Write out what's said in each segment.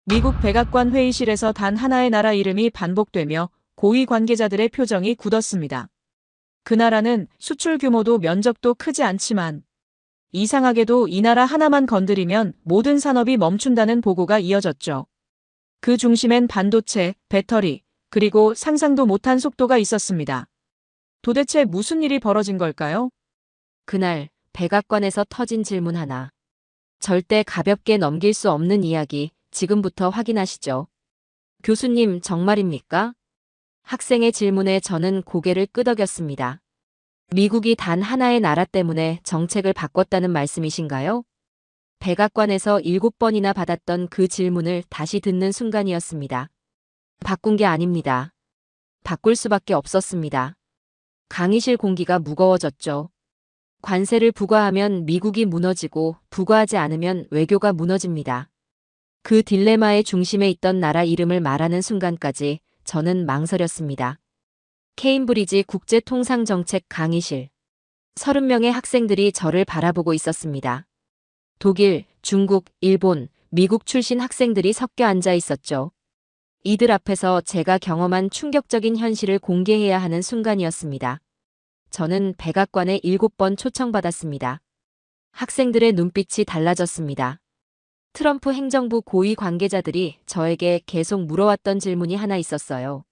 미국 백악관 회의실에서 단 하나의 나라 이름이 반복되며 고위 관계자들의 표정이 굳었습니다. 그 나라는 수출 규모도 면적도 크지 않지만 이상하게도 이 나라 하나만 건드리면 모든 산업이 멈춘다는 보고가 이어졌죠. 그 중심엔 반도체, 배터리, 그리고 상상도 못한 속도가 있었습니다. 도대체 무슨 일이 벌어진 걸까요? 그날 백악관에서 터진 질문 하나. 절대 가볍게 넘길 수 없는 이야기 지금부터 확인하시죠. 교수님 정말입니까? 학생의 질문에 저는 고개를 끄덕였습니다. 미국이 단 하나의 나라 때문에 정책을 바꿨다는 말씀이신가요? 백악관에서 7번이나 받았던 그 질문을 다시 듣는 순간이었습니다. 바꾼 게 아닙니다. 바꿀 수밖에 없었습니다. 강의실 공기가 무거워졌죠. 관세를 부과하면 미국이 무너지고 부과하지 않으면 외교가 무너집니다. 그 딜레마의 중심에 있던 나라 이름을 말하는 순간까지 저는 망설였습니다. 케임브리지 국제통상정책 강의실. 30명의 학생들이 저를 바라보고 있었습니다. 독일, 중국, 일본, 미국 출신 학생들이 섞여 앉아 있었죠. 이들 앞에서 제가 경험한 충격적인 현실을 공개해야 하는 순간이었습니다. 저는 백악관에 7번 초청받았습니다. 학생들의 눈빛이 달라졌습니다. 트럼프 행정부 고위 관계자들이 저에게 계속 물어왔던 질문이 하나 있었어요.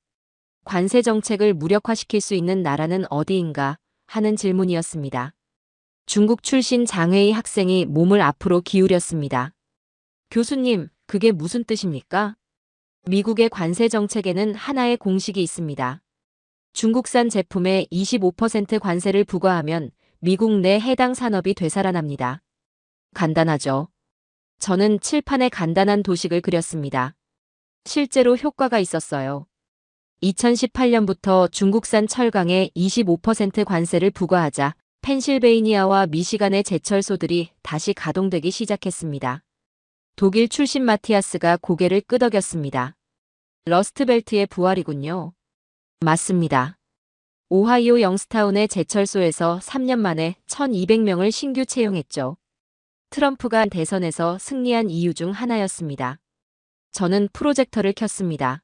관세 정책을 무력화시킬 수 있는 나라는 어디인가 하는 질문이었습니다. 중국 출신 장회의 학생이 몸을 앞으로 기울였습니다. 교수님, 그게 무슨 뜻입니까? 미국의 관세 정책에는 하나의 공식이 있습니다. 중국산 제품에 25% 관세를 부과하면 미국 내 해당 산업이 되살아납니다. 간단하죠? 저는 칠판에 간단한 도식을 그렸습니다. 실제로 효과가 있었어요. 2018년부터 중국산 철강에 25% 관세를 부과하자 펜실베이니아와 미시간의 제철소들이 다시 가동되기 시작했습니다. 독일 출신 마티아스가 고개를 끄덕였습니다. 러스트벨트의 부활이군요. 맞습니다. 오하이오 영스타운의 제철소에서 3년 만에 1,200명을 신규 채용했죠. 트럼프가 대선에서 승리한 이유 중 하나였습니다. 저는 프로젝터를 켰습니다.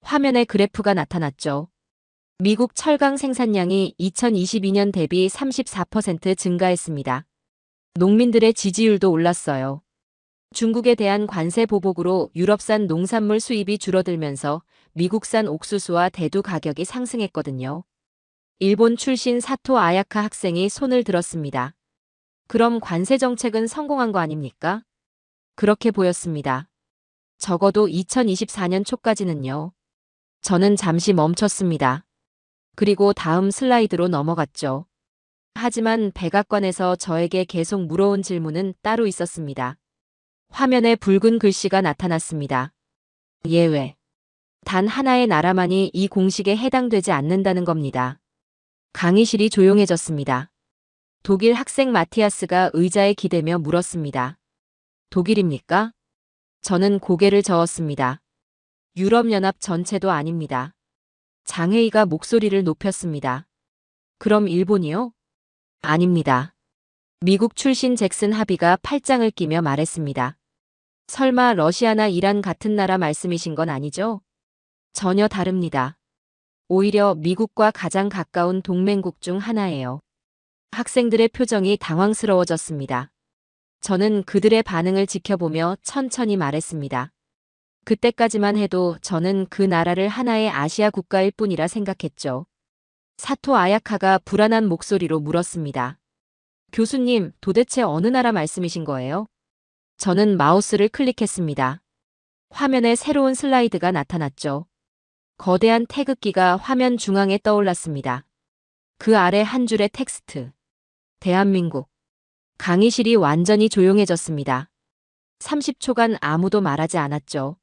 화면에 그래프가 나타났죠. 미국 철강 생산량이 2022년 대비 34% 증가했습니다. 농민들의 지지율도 올랐어요. 중국에 대한 관세 보복으로 유럽산 농산물 수입이 줄어들면서 미국산 옥수수와 대두 가격이 상승했거든요. 일본 출신 사토 아야카 학생이 손을 들었습니다. 그럼 관세 정책은 성공한 거 아닙니까? 그렇게 보였습니다. 적어도 2024년 초까지는요. 저는 잠시 멈췄습니다. 그리고 다음 슬라이드로 넘어갔죠. 하지만 백악관에서 저에게 계속 물어온 질문은 따로 있었습니다. 화면에 붉은 글씨가 나타났습니다. 예외. 단 하나의 나라만이 이 공식에 해당되지 않는다는 겁니다. 강의실이 조용해졌습니다. 독일 학생 마티아스가 의자에 기대며 물었습니다. 독일입니까? 저는 고개를 저었습니다. 유럽연합 전체도 아닙니다. 장회의가 목소리를 높였습니다. 그럼 일본이요? 아닙니다. 미국 출신 잭슨 하비가 팔짱을 끼며 말했습니다. 설마 러시아나 이란 같은 나라 말씀이신 건 아니죠? 전혀 다릅니다. 오히려 미국과 가장 가까운 동맹국 중 하나예요. 학생들의 표정이 당황스러워졌습니다. 저는 그들의 반응을 지켜보며 천천히 말했습니다. 그때까지만 해도 저는 그 나라를 하나의 아시아 국가일 뿐이라 생각했죠. 사토 아야카가 불안한 목소리로 물었습니다. 교수님, 도대체 어느 나라 말씀이신 거예요? 저는 마우스를 클릭했습니다. 화면에 새로운 슬라이드가 나타났죠. 거대한 태극기가 화면 중앙에 떠올랐습니다. 그 아래 한 줄의 텍스트. 대한민국. 강의실이 완전히 조용해졌습니다. 30초간 아무도 말하지 않았죠.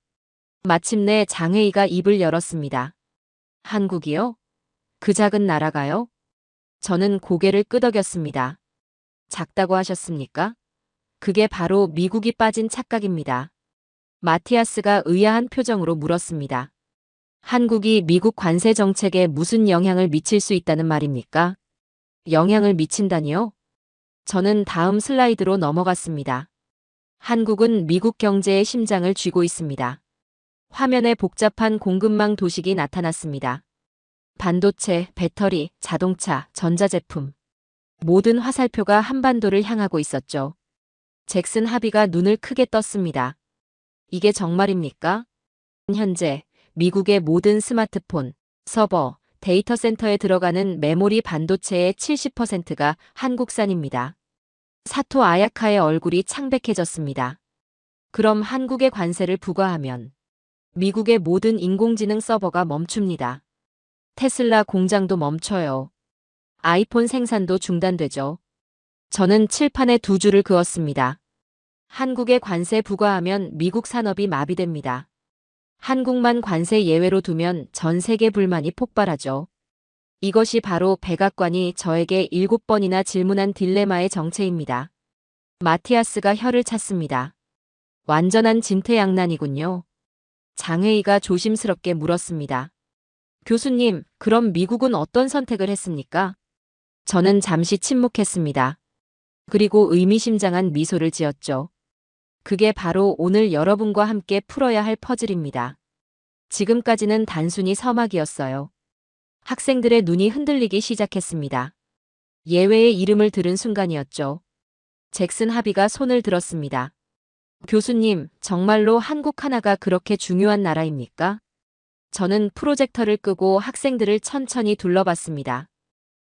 마침내 장회의가 입을 열었습니다. 한국이요? 그 작은 나라가요? 저는 고개를 끄덕였습니다. 작다고 하셨습니까? 그게 바로 미국이 빠진 착각입니다. 마티아스가 의아한 표정으로 물었습니다. 한국이 미국 관세 정책에 무슨 영향을 미칠 수 있다는 말입니까? 영향을 미친다니요? 저는 다음 슬라이드로 넘어갔습니다. 한국은 미국 경제의 심장을 쥐고 있습니다. 화면에 복잡한 공급망 도식이 나타났습니다. 반도체, 배터리, 자동차, 전자제품. 모든 화살표가 한반도를 향하고 있었죠. 잭슨 하비가 눈을 크게 떴습니다. 이게 정말입니까? 현재 미국의 모든 스마트폰, 서버, 데이터 센터에 들어가는 메모리 반도체의 70%가 한국산입니다. 사토 아야카의 얼굴이 창백해졌습니다. 그럼 한국의 관세를 부과하면 미국의 모든 인공지능 서버가 멈춥니다. 테슬라 공장도 멈춰요. 아이폰 생산도 중단되죠. 저는 칠판에 두 줄을 그었습니다. 한국에 관세 부과하면 미국 산업이 마비됩니다. 한국만 관세 예외로 두면 전 세계 불만이 폭발하죠. 이것이 바로 백악관이 저에게 7번이나 질문한 딜레마의 정체입니다. 마티아스가 혀를 찼습니다. 완전한 진퇴양난이군요. 장회의가 조심스럽게 물었습니다. 교수님, 그럼 미국은 어떤 선택을 했습니까? 저는 잠시 침묵했습니다. 그리고 의미심장한 미소를 지었죠. 그게 바로 오늘 여러분과 함께 풀어야 할 퍼즐입니다. 지금까지는 단순히 서막이었어요. 학생들의 눈이 흔들리기 시작했습니다. 예외의 이름을 들은 순간이었죠. 잭슨 하비가 손을 들었습니다. 교수님, 정말로 한국 하나가 그렇게 중요한 나라입니까? 저는 프로젝터를 끄고 학생들을 천천히 둘러봤습니다.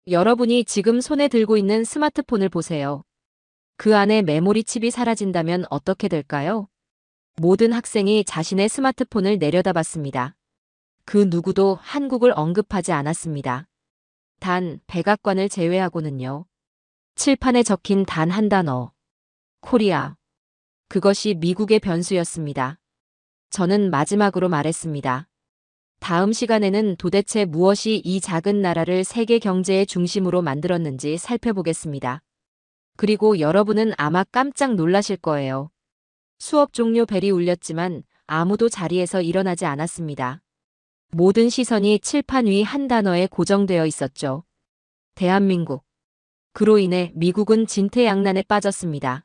여러분이 지금 손에 들고 있는 스마트폰을 보세요. 그 안에 메모리 칩이 사라진다면 어떻게 될까요? 모든 학생이 자신의 스마트폰을 내려다봤습니다. 그 누구도 한국을 언급하지 않았습니다. 단, 백악관을 제외하고는요. 칠판에 적힌 단 한 단어. 코리아. 그것이 미국의 변수였습니다. 저는 마지막으로 말했습니다. 다음 시간에는 도대체 무엇이 이 작은 나라를 세계 경제의 중심으로 만들었는지 살펴보겠습니다. 그리고 여러분은 아마 깜짝 놀라실 거예요. 수업 종료 벨이 울렸지만 아무도 자리에서 일어나지 않았습니다. 모든 시선이 칠판 위 한 단어에 고정되어 있었죠. 대한민국. 그로 인해 미국은 진퇴양난에 빠졌습니다.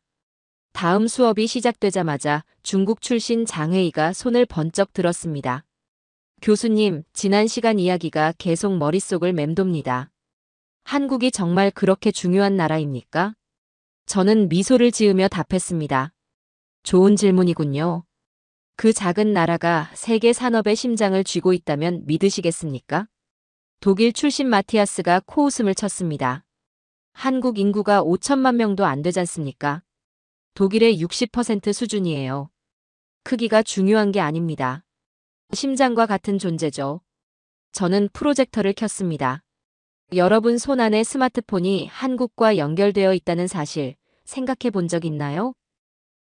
다음 수업이 시작되자마자 중국 출신 장회의가 손을 번쩍 들었습니다. 교수님, 지난 시간 이야기가 계속 머릿속을 맴돕니다. 한국이 정말 그렇게 중요한 나라입니까? 저는 미소를 지으며 답했습니다. 좋은 질문이군요. 그 작은 나라가 세계 산업의 심장을 쥐고 있다면 믿으시겠습니까? 독일 출신 마티아스가 코웃음을 쳤습니다. 한국 인구가 5천만 명도 안 되지 않습니까? 독일의 60% 수준이에요. 크기가 중요한 게 아닙니다. 심장과 같은 존재죠. 저는 프로젝터를 켰습니다. 여러분 손 안에 스마트폰이 한국과 연결되어 있다는 사실 생각해 본 적 있나요?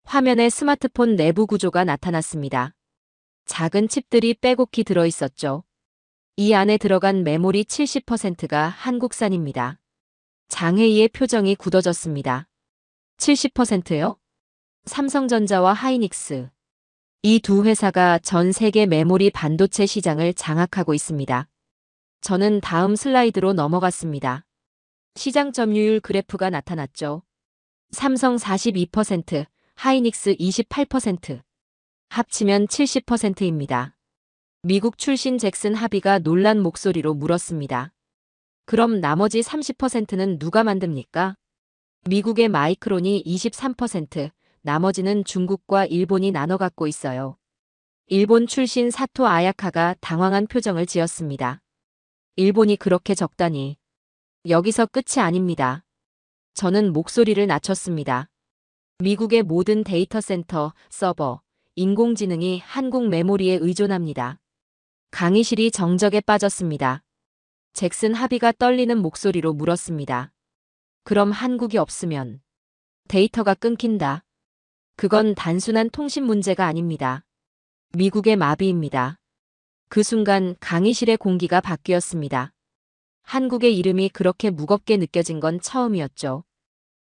화면에 스마트폰 내부 구조가 나타났습니다. 작은 칩들이 빼곡히 들어 있었죠. 이 안에 들어간 메모리 70%가 한국산입니다. 장혜희의 표정이 굳어졌습니다. 70%요? 삼성전자와 하이닉스. 이 두 회사가 전 세계 메모리 반도체 시장을 장악하고 있습니다. 저는 다음 슬라이드로 넘어갔습니다. 시장 점유율 그래프가 나타났죠. 삼성 42%, 하이닉스 28%. 합치면 70%입니다. 미국 출신 잭슨 하비가 놀란 목소리로 물었습니다. 그럼 나머지 30%는 누가 만듭니까? 미국의 마이크론이 23%, 나머지는 중국과 일본이 나눠 갖고 있어요. 일본 출신 사토 아야카가 당황한 표정을 지었습니다. 일본이 그렇게 적다니. 여기서 끝이 아닙니다. 저는 목소리를 낮췄습니다. 미국의 모든 데이터 센터, 서버, 인공지능이 한국 메모리에 의존합니다. 강의실이 정적에 빠졌습니다. 잭슨 하비가 떨리는 목소리로 물었습니다. 그럼 한국이 없으면 데이터가 끊긴다. 그건 단순한 통신 문제가 아닙니다. 미국의 마비입니다. 그 순간 강의실의 공기가 바뀌었습니다. 한국의 이름이 그렇게 무겁게 느껴진 건 처음이었죠.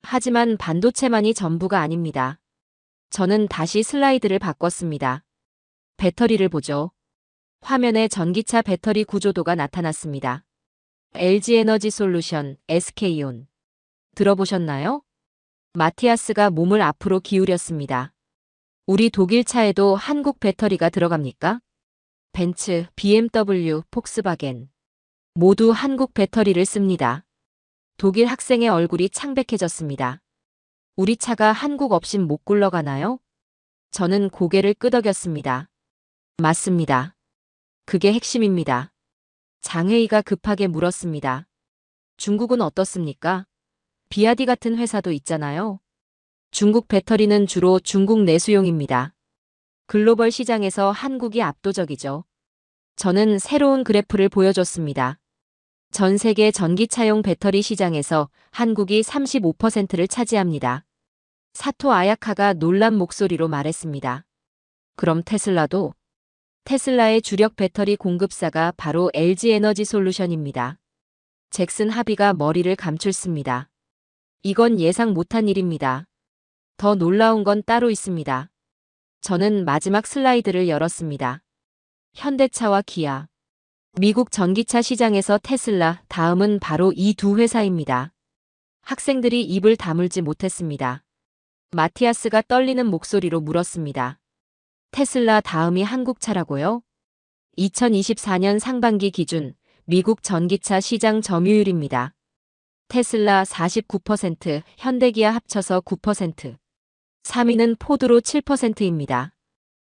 하지만 반도체만이 전부가 아닙니다. 저는 다시 슬라이드를 바꿨습니다. 배터리를 보죠. 화면에 전기차 배터리 구조도가 나타났습니다. LG 에너지 솔루션, SK온. 들어보셨나요? 마티아스가 몸을 앞으로 기울였습니다. 우리 독일 차에도 한국 배터리가 들어갑니까? 벤츠, BMW, 폭스바겐. 모두 한국 배터리를 씁니다. 독일 학생의 얼굴이 창백해졌습니다. 우리 차가 한국 없인 못 굴러가나요? 저는 고개를 끄덕였습니다. 맞습니다. 그게 핵심입니다. 장혜희가 급하게 물었습니다. 중국은 어떻습니까? 비아디 같은 회사도 있잖아요. 중국 배터리는 주로 중국 내수용입니다. 글로벌 시장에서 한국이 압도적이죠. 저는 새로운 그래프를 보여줬습니다. 전 세계 전기차용 배터리 시장에서 한국이 35%를 차지합니다. 사토 아야카가 놀란 목소리로 말했습니다. 그럼 테슬라도? 테슬라의 주력 배터리 공급사가 바로 LG 에너지 솔루션입니다. 잭슨 하비가 머리를 감췄습니다. 이건 예상 못한 일입니다. 더 놀라운 건 따로 있습니다. 저는 마지막 슬라이드를 열었습니다. 현대차와 기아. 미국 전기차 시장에서 테슬라, 다음은 바로 이 두 회사입니다. 학생들이 입을 다물지 못했습니다. 마티아스가 떨리는 목소리로 물었습니다. 테슬라 다음이 한국차라고요? 2024년 상반기 기준 미국 전기차 시장 점유율입니다. 테슬라 49%, 현대기아 합쳐서 9%. 3위는 포드로 7%입니다.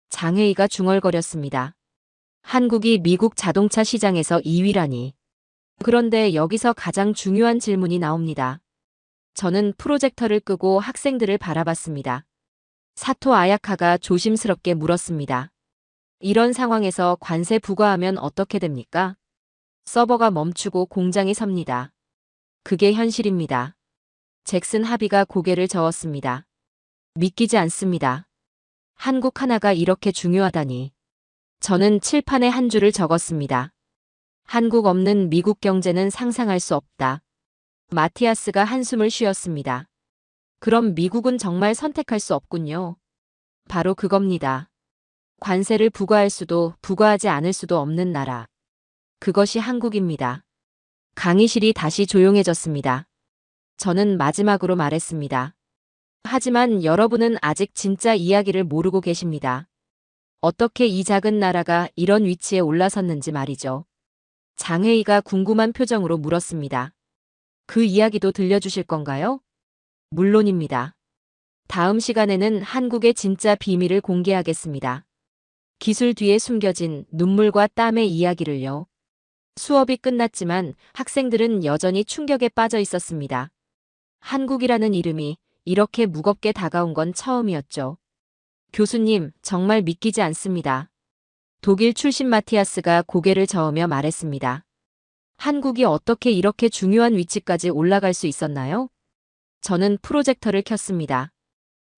장혜희가 중얼거렸습니다. 한국이 미국 자동차 시장에서 2위라니. 그런데 여기서 가장 중요한 질문이 나옵니다. 저는 프로젝터를 끄고 학생들을 바라봤습니다. 사토 아야카가 조심스럽게 물었습니다. 이런 상황에서 관세 부과하면 어떻게 됩니까? 서버가 멈추고 공장이 섭니다. 그게 현실입니다. 잭슨 하비가 고개를 저었습니다. 믿기지 않습니다. 한국 하나가 이렇게 중요하다니. 저는 칠판에 한 줄을 적었습니다. 한국 없는 미국 경제는 상상할 수 없다. 마티아스가 한숨을 쉬었습니다. 그럼 미국은 정말 선택할 수 없군요. 바로 그겁니다. 관세를 부과할 수도 부과하지 않을 수도 없는 나라. 그것이 한국입니다. 강의실이 다시 조용해졌습니다. 저는 마지막으로 말했습니다. 하지만 여러분은 아직 진짜 이야기를 모르고 계십니다. 어떻게 이 작은 나라가 이런 위치에 올라섰는지 말이죠. 장혜희가 궁금한 표정으로 물었습니다. 그 이야기도 들려주실 건가요? 물론입니다. 다음 시간에는 한국의 진짜 비밀을 공개하겠습니다. 기술 뒤에 숨겨진 눈물과 땀의 이야기를요. 수업이 끝났지만 학생들은 여전히 충격에 빠져 있었습니다. 한국이라는 이름이 이렇게 무겁게 다가온 건 처음이었죠. 교수님, 정말 믿기지 않습니다. 독일 출신 마티아스가 고개를 저으며 말했습니다. 한국이 어떻게 이렇게 중요한 위치까지 올라갈 수 있었나요? 저는 프로젝터를 켰습니다.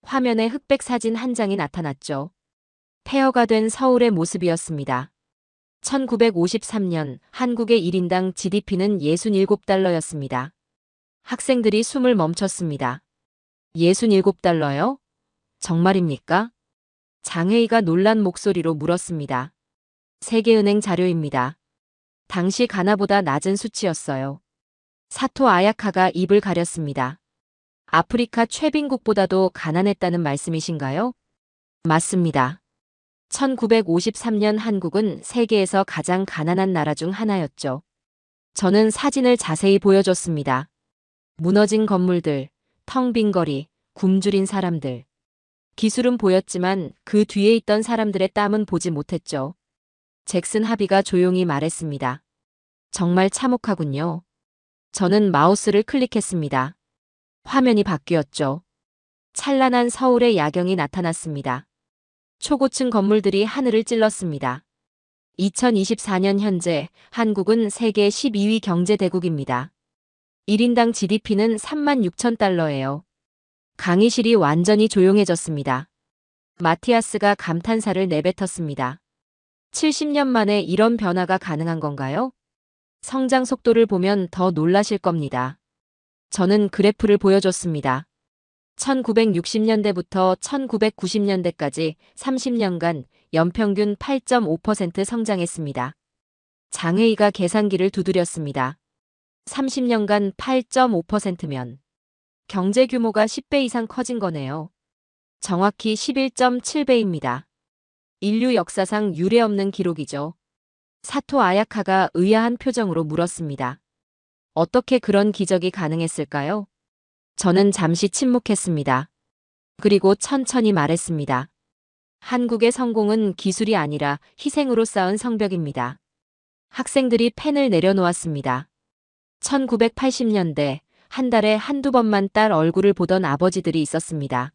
화면에 흑백 사진 한 장이 나타났죠. 폐허가 된 서울의 모습이었습니다. 1953년 한국의 1인당 GDP는 67달러였습니다. 학생들이 숨을 멈췄습니다. 67달러요? 정말입니까? 장혜희가 놀란 목소리로 물었습니다. 세계은행 자료입니다. 당시 가나보다 낮은 수치였어요. 사토 아야카가 입을 가렸습니다. 아프리카 최빈국보다도 가난했다는 말씀이신가요? 맞습니다. 1953년 한국은 세계에서 가장 가난한 나라 중 하나였죠. 저는 사진을 자세히 보여줬습니다. 무너진 건물들, 텅 빈 거리, 굶주린 사람들. 기술은 보였지만 그 뒤에 있던 사람들의 땀은 보지 못했죠. 잭슨 하비가 조용히 말했습니다. 정말 참혹하군요. 저는 마우스를 클릭했습니다. 화면이 바뀌었죠. 찬란한 서울의 야경이 나타났습니다. 초고층 건물들이 하늘을 찔렀습니다. 2024년 현재 한국은 세계 12위 경제대국입니다. 1인당 GDP는 36,000달러예요. 강의실이 완전히 조용해졌습니다. 마티아스가 감탄사를 내뱉었습니다. 70년 만에 이런 변화가 가능한 건가요? 성장 속도를 보면 더 놀라실 겁니다. 저는 그래프를 보여줬습니다. 1960년대부터 1990년대까지 30년간 연평균 8.5% 성장했습니다. 장혜희가 계산기를 두드렸습니다. 30년간 8.5%면 경제 규모가 10배 이상 커진 거네요. 정확히 11.7배입니다. 인류 역사상 유례없는 기록이죠. 사토 아야카가 의아한 표정으로 물었습니다. 어떻게 그런 기적이 가능했을까요? 저는 잠시 침묵했습니다. 그리고 천천히 말했습니다. 한국의 성공은 기술이 아니라 희생으로 쌓은 성벽입니다. 학생들이 펜을 내려놓았습니다. 1980년대 한 달에 한두 번만 딸 얼굴을 보던 아버지들이 있었습니다.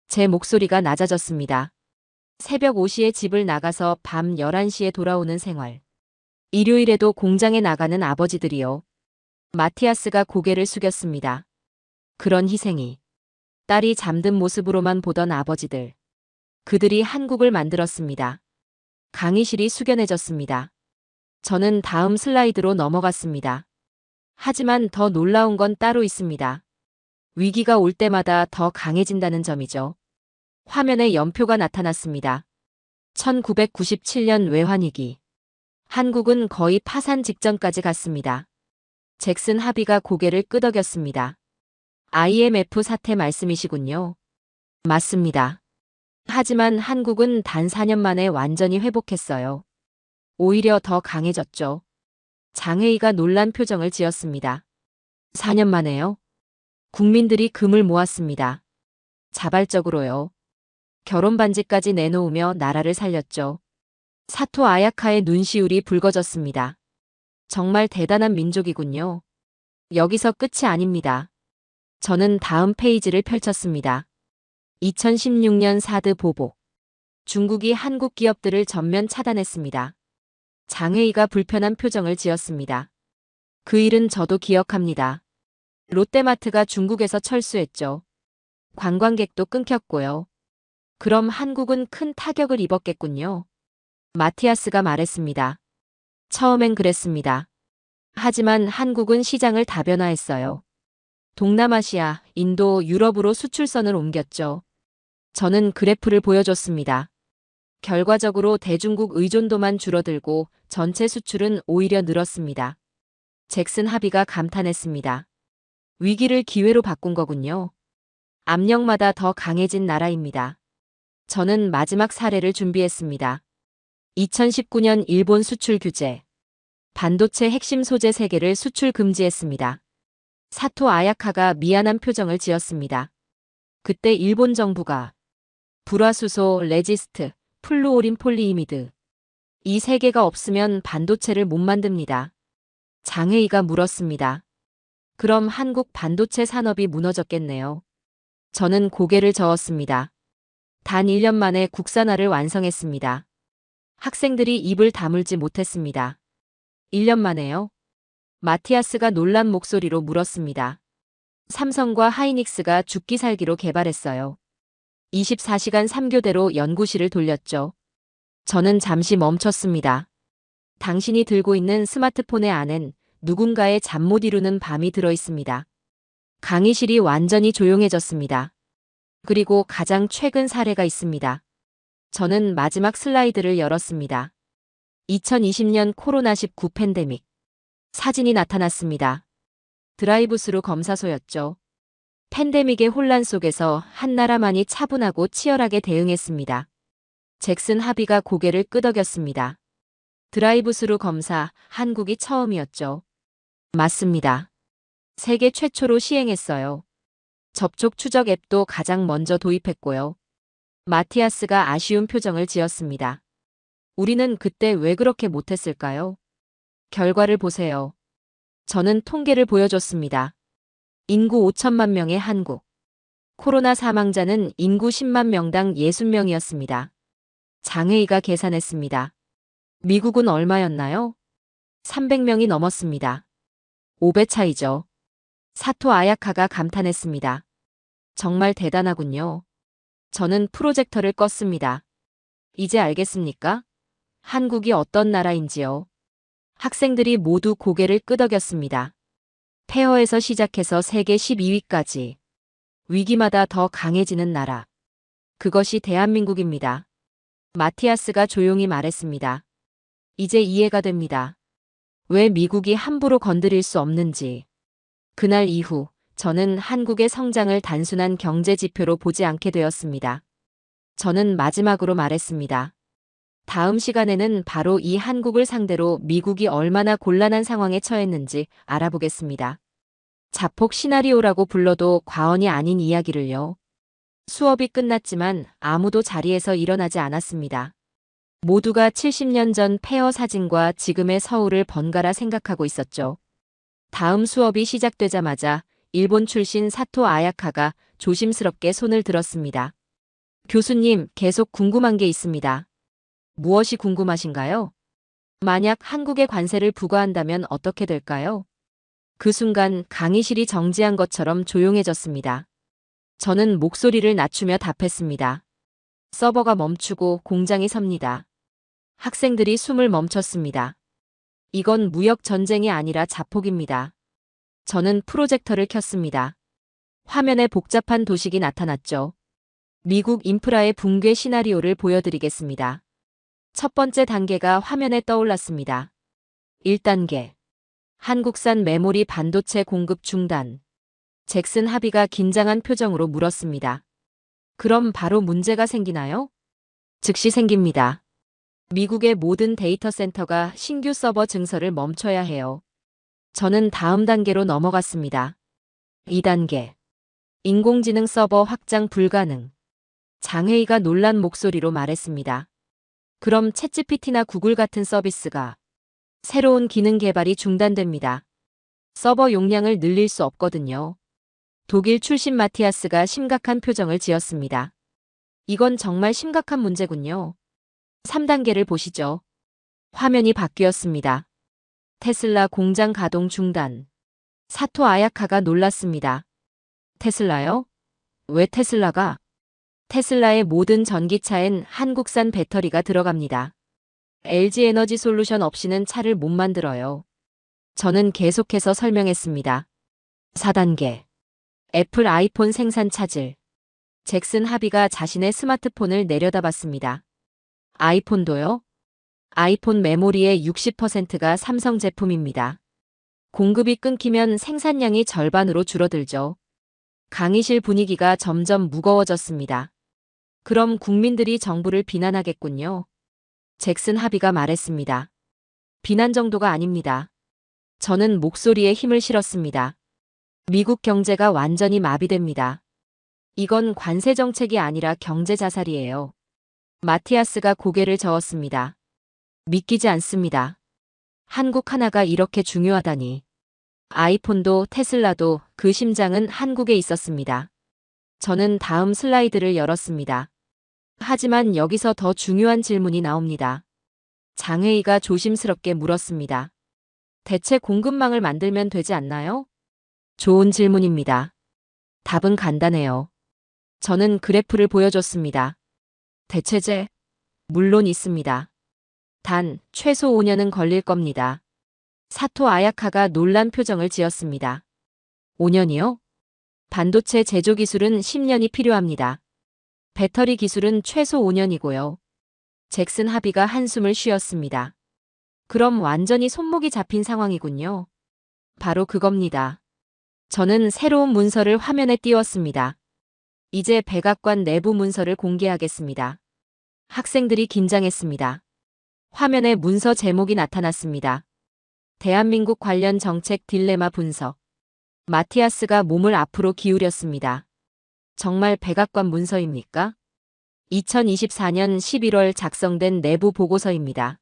제 목소리가 낮아졌습니다. 새벽 5시에 집을 나가서 밤 11시에 돌아오는 생활. 일요일에도 공장에 나가는 아버지들이요. 마티아스가 고개를 숙였습니다. 그런 희생이. 딸이 잠든 모습으로만 보던 아버지들. 그들이 한국을 만들었습니다. 강의실이 숙연해졌습니다. 저는 다음 슬라이드로 넘어갔습니다. 하지만 더 놀라운 건 따로 있습니다. 위기가 올 때마다 더 강해진다는 점이죠. 화면에 연표가 나타났습니다. 1997년 외환위기. 한국은 거의 파산 직전까지 갔습니다. 잭슨 하비가 고개를 끄덕였습니다. IMF 사태 말씀이시군요. 맞습니다. 하지만 한국은 단 4년 만에 완전히 회복했어요. 오히려 더 강해졌죠. 장혜희가 놀란 표정을 지었습니다. 4년 만에요? 국민들이 금을 모았습니다. 자발적으로요. 결혼 반지까지 내놓으며 나라를 살렸죠. 사토 아야카의 눈시울이 붉어졌습니다. 정말 대단한 민족이군요. 여기서 끝이 아닙니다. 저는 다음 페이지를 펼쳤습니다. 2016년 사드 보복. 중국이 한국 기업들을 전면 차단했습니다. 장혜희가 불편한 표정을 지었습니다. 그 일은 저도 기억합니다. 롯데마트가 중국에서 철수했죠. 관광객도 끊겼고요. 그럼 한국은 큰 타격을 입었겠군요. 마티아스가 말했습니다. 처음엔 그랬습니다. 하지만 한국은 시장을 다변화했어요. 동남아시아, 인도, 유럽으로 수출선을 옮겼죠. 저는 그래프를 보여줬습니다. 결과적으로 대중국 의존도만 줄어들고 전체 수출은 오히려 늘었습니다. 잭슨 하비가 감탄했습니다. 위기를 기회로 바꾼 거군요. 압력마다 더 강해진 나라입니다. 저는 마지막 사례를 준비했습니다. 2019년 일본 수출 규제. 반도체 핵심 소재 3개를 수출 금지했습니다. 사토 아야카가 미안한 표정을 지었습니다. 그때 일본 정부가 불화수소, 레지스트, 플루오린 폴리이미드. 이 3개가 없으면 반도체를 못 만듭니다. 장혜희가 물었습니다. 그럼 한국 반도체 산업이 무너졌겠네요. 저는 고개를 저었습니다. 단 1년 만에 국산화를 완성했습니다. 학생들이 입을 다물지 못했습니다. 1년 만에요? 마티아스가 놀란 목소리로 물었습니다. 삼성과 하이닉스가 죽기 살기로 개발했어요. 24시간 3교대로 연구실을 돌렸죠. 저는 잠시 멈췄습니다. 당신이 들고 있는 스마트폰의 안엔 누군가의 잠 못 이루는 밤이 들어있습니다. 강의실이 완전히 조용해졌습니다. 그리고 가장 최근 사례가 있습니다. 저는 마지막 슬라이드를 열었습니다. 2020년 코로나19 팬데믹. 사진이 나타났습니다. 드라이브스루 검사소였죠. 팬데믹의 혼란 속에서 한 나라만이 차분하고 치열하게 대응했습니다. 잭슨 하비가 고개를 끄덕였습니다. 드라이브스루 검사, 한국이 처음이었죠. 맞습니다. 세계 최초로 시행했어요. 접촉 추적 앱도 가장 먼저 도입했고요. 마티아스가 아쉬운 표정을 지었습니다. 우리는 그때 왜 그렇게 못했을까요? 결과를 보세요. 저는 통계를 보여줬습니다. 인구 5천만 명의 한국. 코로나 사망자는 인구 10만 명당 60명이었습니다. 장혜희가 계산했습니다. 미국은 얼마였나요? 300명이 넘었습니다. 5배 차이죠. 사토 아야카가 감탄했습니다. 정말 대단하군요. 저는 프로젝터를 껐습니다. 이제 알겠습니까? 한국이 어떤 나라인지요. 학생들이 모두 고개를 끄덕였습니다. 폐허에서 시작해서 세계 12위까지. 위기마다 더 강해지는 나라. 그것이 대한민국입니다. 마티아스가 조용히 말했습니다. 이제 이해가 됩니다. 왜 미국이 함부로 건드릴 수 없는지. 그날 이후 저는 한국의 성장을 단순한 경제 지표로 보지 않게 되었습니다. 저는 마지막으로 말했습니다. 다음 시간에는 바로 이 한국을 상대로 미국이 얼마나 곤란한 상황에 처했는지 알아보겠습니다. 자폭 시나리오라고 불러도 과언이 아닌 이야기를요. 수업이 끝났지만 아무도 자리에서 일어나지 않았습니다. 모두가 70년 전 폐허 사진과 지금의 서울을 번갈아 생각하고 있었죠. 다음 수업이 시작되자마자 일본 출신 사토 아야카가 조심스럽게 손을 들었습니다. 교수님, 계속 궁금한 게 있습니다. 무엇이 궁금하신가요? 만약 한국에 관세를 부과한다면 어떻게 될까요? 그 순간 강의실이 정지한 것처럼 조용해졌습니다. 저는 목소리를 낮추며 답했습니다. 서버가 멈추고 공장이 섭니다. 학생들이 숨을 멈췄습니다. 이건 무역 전쟁이 아니라 자폭입니다. 저는 프로젝터를 켰습니다. 화면에 복잡한 도식이 나타났죠. 미국 인프라의 붕괴 시나리오를 보여드리겠습니다. 첫 번째 단계가 화면에 떠올랐습니다. 1단계. 한국산 메모리 반도체 공급 중단. 잭슨 하비가 긴장한 표정으로 물었습니다. 그럼 바로 문제가 생기나요? 즉시 생깁니다. 미국의 모든 데이터 센터가 신규 서버 증설을 멈춰야 해요. 저는 다음 단계로 넘어갔습니다. 2단계. 인공지능 서버 확장 불가능. 장혜희가 놀란 목소리로 말했습니다. 그럼 챗GPT나 구글 같은 서비스가 새로운 기능 개발이 중단됩니다. 서버 용량을 늘릴 수 없거든요. 독일 출신 마티아스가 심각한 표정을 지었습니다. 이건 정말 심각한 문제군요. 3단계를 보시죠. 화면이 바뀌었습니다. 테슬라 공장 가동 중단. 사토 아야카가 놀랐습니다. 테슬라요? 왜 테슬라가? 테슬라의 모든 전기차엔 한국산 배터리가 들어갑니다. LG 에너지 솔루션 없이는 차를 못 만들어요. 저는 계속해서 설명했습니다. 4단계. 애플 아이폰 생산 차질. 잭슨 하비가 자신의 스마트폰을 내려다봤습니다. 아이폰도요? 아이폰 메모리의 60%가 삼성 제품입니다. 공급이 끊기면 생산량이 절반으로 줄어들죠. 강의실 분위기가 점점 무거워졌습니다. 그럼 국민들이 정부를 비난하겠군요. 잭슨 하비가 말했습니다. 비난 정도가 아닙니다. 저는 목소리에 힘을 실었습니다. 미국 경제가 완전히 마비됩니다. 이건 관세 정책이 아니라 경제 자살이에요. 마티아스가 고개를 저었습니다. 믿기지 않습니다. 한국 하나가 이렇게 중요하다니. 아이폰도 테슬라도 그 심장은 한국에 있었습니다. 저는 다음 슬라이드를 열었습니다. 하지만 여기서 더 중요한 질문이 나옵니다. 장혜희가 조심스럽게 물었습니다. 대체 공급망을 만들면 되지 않나요? 좋은 질문입니다. 답은 간단해요. 저는 그래프를 보여줬습니다. 대체제? 물론 있습니다. 단, 최소 5년은 걸릴 겁니다. 사토 아야카가 놀란 표정을 지었습니다. 5년이요? 반도체 제조 기술은 10년이 필요합니다. 배터리 기술은 최소 5년이고요. 잭슨 하비가 한숨을 쉬었습니다. 그럼 완전히 손목이 잡힌 상황이군요. 바로 그겁니다. 저는 새로운 문서를 화면에 띄웠습니다. 이제 백악관 내부 문서를 공개하겠습니다. 학생들이 긴장했습니다. 화면에 문서 제목이 나타났습니다. 대한민국 관련 정책 딜레마 분석. 마티아스가 몸을 앞으로 기울였습니다. 정말 백악관 문서입니까? 2024년 11월 작성된 내부 보고서입니다.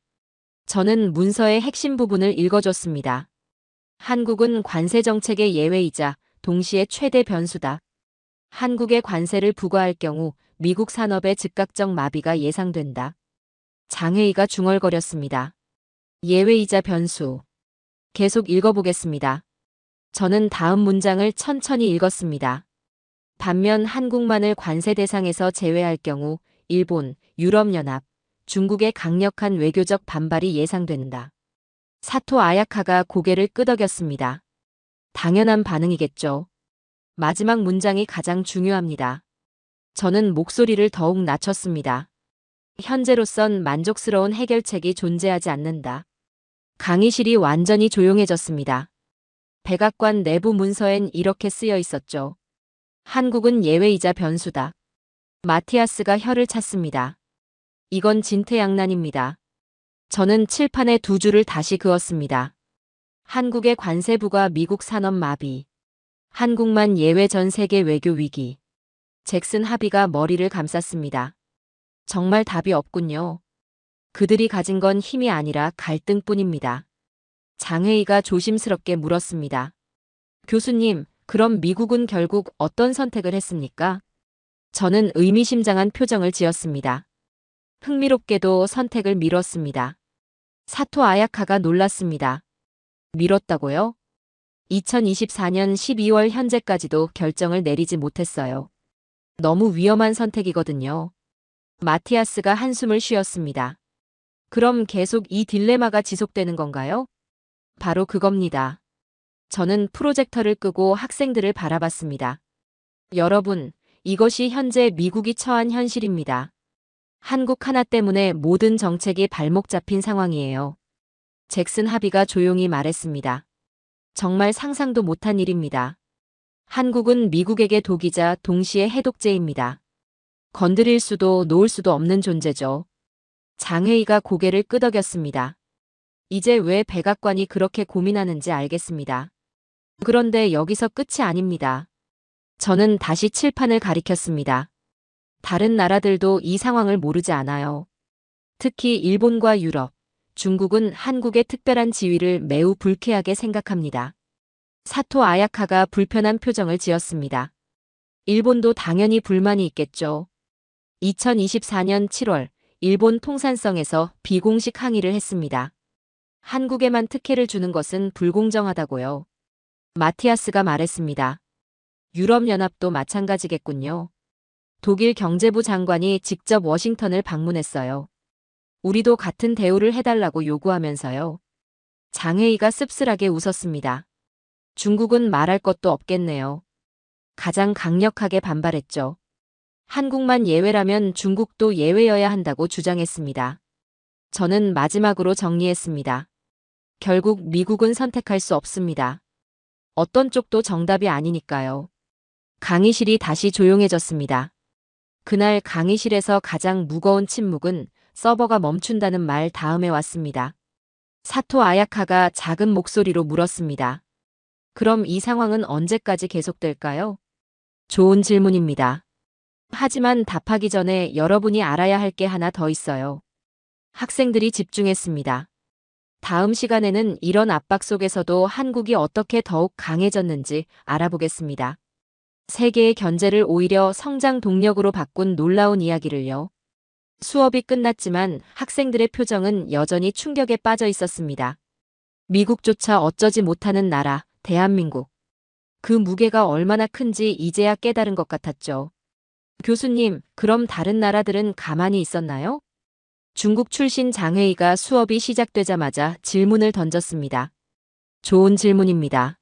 저는 문서의 핵심 부분을 읽어줬습니다. 한국은 관세 정책의 예외이자 동시에 최대 변수다. 한국의 관세를 부과할 경우 미국 산업의 즉각적 마비가 예상된다. 장혜희가 중얼거렸습니다. 예외이자 변수. 계속 읽어보겠습니다. 저는 다음 문장을 천천히 읽었습니다. 반면 한국만을 관세 대상에서 제외할 경우 일본, 유럽연합, 중국의 강력한 외교적 반발이 예상된다. 사토 아야카가 고개를 끄덕였습니다. 당연한 반응이겠죠. 마지막 문장이 가장 중요합니다. 저는 목소리를 더욱 낮췄습니다. 현재로선 만족스러운 해결책이 존재하지 않는다. 강의실이 완전히 조용해졌습니다. 백악관 내부 문서엔 이렇게 쓰여 있었죠. 한국은 예외이자 변수다. 마티아스가 혀를 찼습니다. 이건 진퇴양난입니다. 저는 칠판에 두 줄을 다시 그었습니다. 한국의 관세부가 미국 산업 마비. 한국만 예외 전 세계 외교 위기. 잭슨 하비가 머리를 감쌌습니다. 정말 답이 없군요. 그들이 가진 건 힘이 아니라 갈등뿐입니다. 장혜희가 조심스럽게 물었습니다. 교수님, 그럼 미국은 결국 어떤 선택을 했습니까? 저는 의미심장한 표정을 지었습니다. 흥미롭게도 선택을 미뤘습니다. 사토 아야카가 놀랐습니다. 미뤘다고요? 2024년 12월 현재까지도 결정을 내리지 못했어요. 너무 위험한 선택이거든요. 마티아스가 한숨을 쉬었습니다. 그럼 계속 이 딜레마가 지속되는 건가요? 바로 그겁니다. 저는 프로젝터를 끄고 학생들을 바라봤습니다. 여러분, 이것이 현재 미국이 처한 현실입니다. 한국 하나 때문에 모든 정책이 발목 잡힌 상황이에요. 잭슨 하비가 조용히 말했습니다. 정말 상상도 못한 일입니다. 한국은 미국에게 독이자 동시에 해독제입니다. 건드릴 수도 놓을 수도 없는 존재죠. 장혜희가 고개를 끄덕였습니다. 이제 왜 백악관이 그렇게 고민하는지 알겠습니다. 그런데 여기서 끝이 아닙니다. 저는 다시 칠판을 가리켰습니다. 다른 나라들도 이 상황을 모르지 않아요. 특히 일본과 유럽, 중국은 한국의 특별한 지위를 매우 불쾌하게 생각합니다. 사토 아야카가 불편한 표정을 지었습니다. 일본도 당연히 불만이 있겠죠. 2024년 7월, 일본 통산성에서 비공식 항의를 했습니다. 한국에만 특혜를 주는 것은 불공정하다고요. 마티아스가 말했습니다. 유럽연합도 마찬가지겠군요. 독일 경제부 장관이 직접 워싱턴을 방문했어요. 우리도 같은 대우를 해달라고 요구하면서요. 장혜희가 씁쓸하게 웃었습니다. 중국은 말할 것도 없겠네요. 가장 강력하게 반발했죠. 한국만 예외라면 중국도 예외여야 한다고 주장했습니다. 저는 마지막으로 정리했습니다. 결국 미국은 선택할 수 없습니다. 어떤 쪽도 정답이 아니니까요. 강의실이 다시 조용해졌습니다. 그날 강의실에서 가장 무거운 침묵은 서버가 멈춘다는 말 다음에 왔습니다. 사토 아야카가 작은 목소리로 물었습니다. 그럼 이 상황은 언제까지 계속될까요? 좋은 질문입니다. 하지만 답하기 전에 여러분이 알아야 할 게 하나 더 있어요. 학생들이 집중했습니다. 다음 시간에는 이런 압박 속에서도 한국이 어떻게 더욱 강해졌는지 알아보겠습니다. 세계의 견제를 오히려 성장 동력으로 바꾼 놀라운 이야기를요. 수업이 끝났지만 학생들의 표정은 여전히 충격에 빠져 있었습니다. 미국조차 어쩌지 못하는 나라, 대한민국. 그 무게가 얼마나 큰지 이제야 깨달은 것 같았죠. 교수님, 그럼 다른 나라들은 가만히 있었나요? 중국 출신 장혜희가 수업이 시작되자마자 질문을 던졌습니다. 좋은 질문입니다.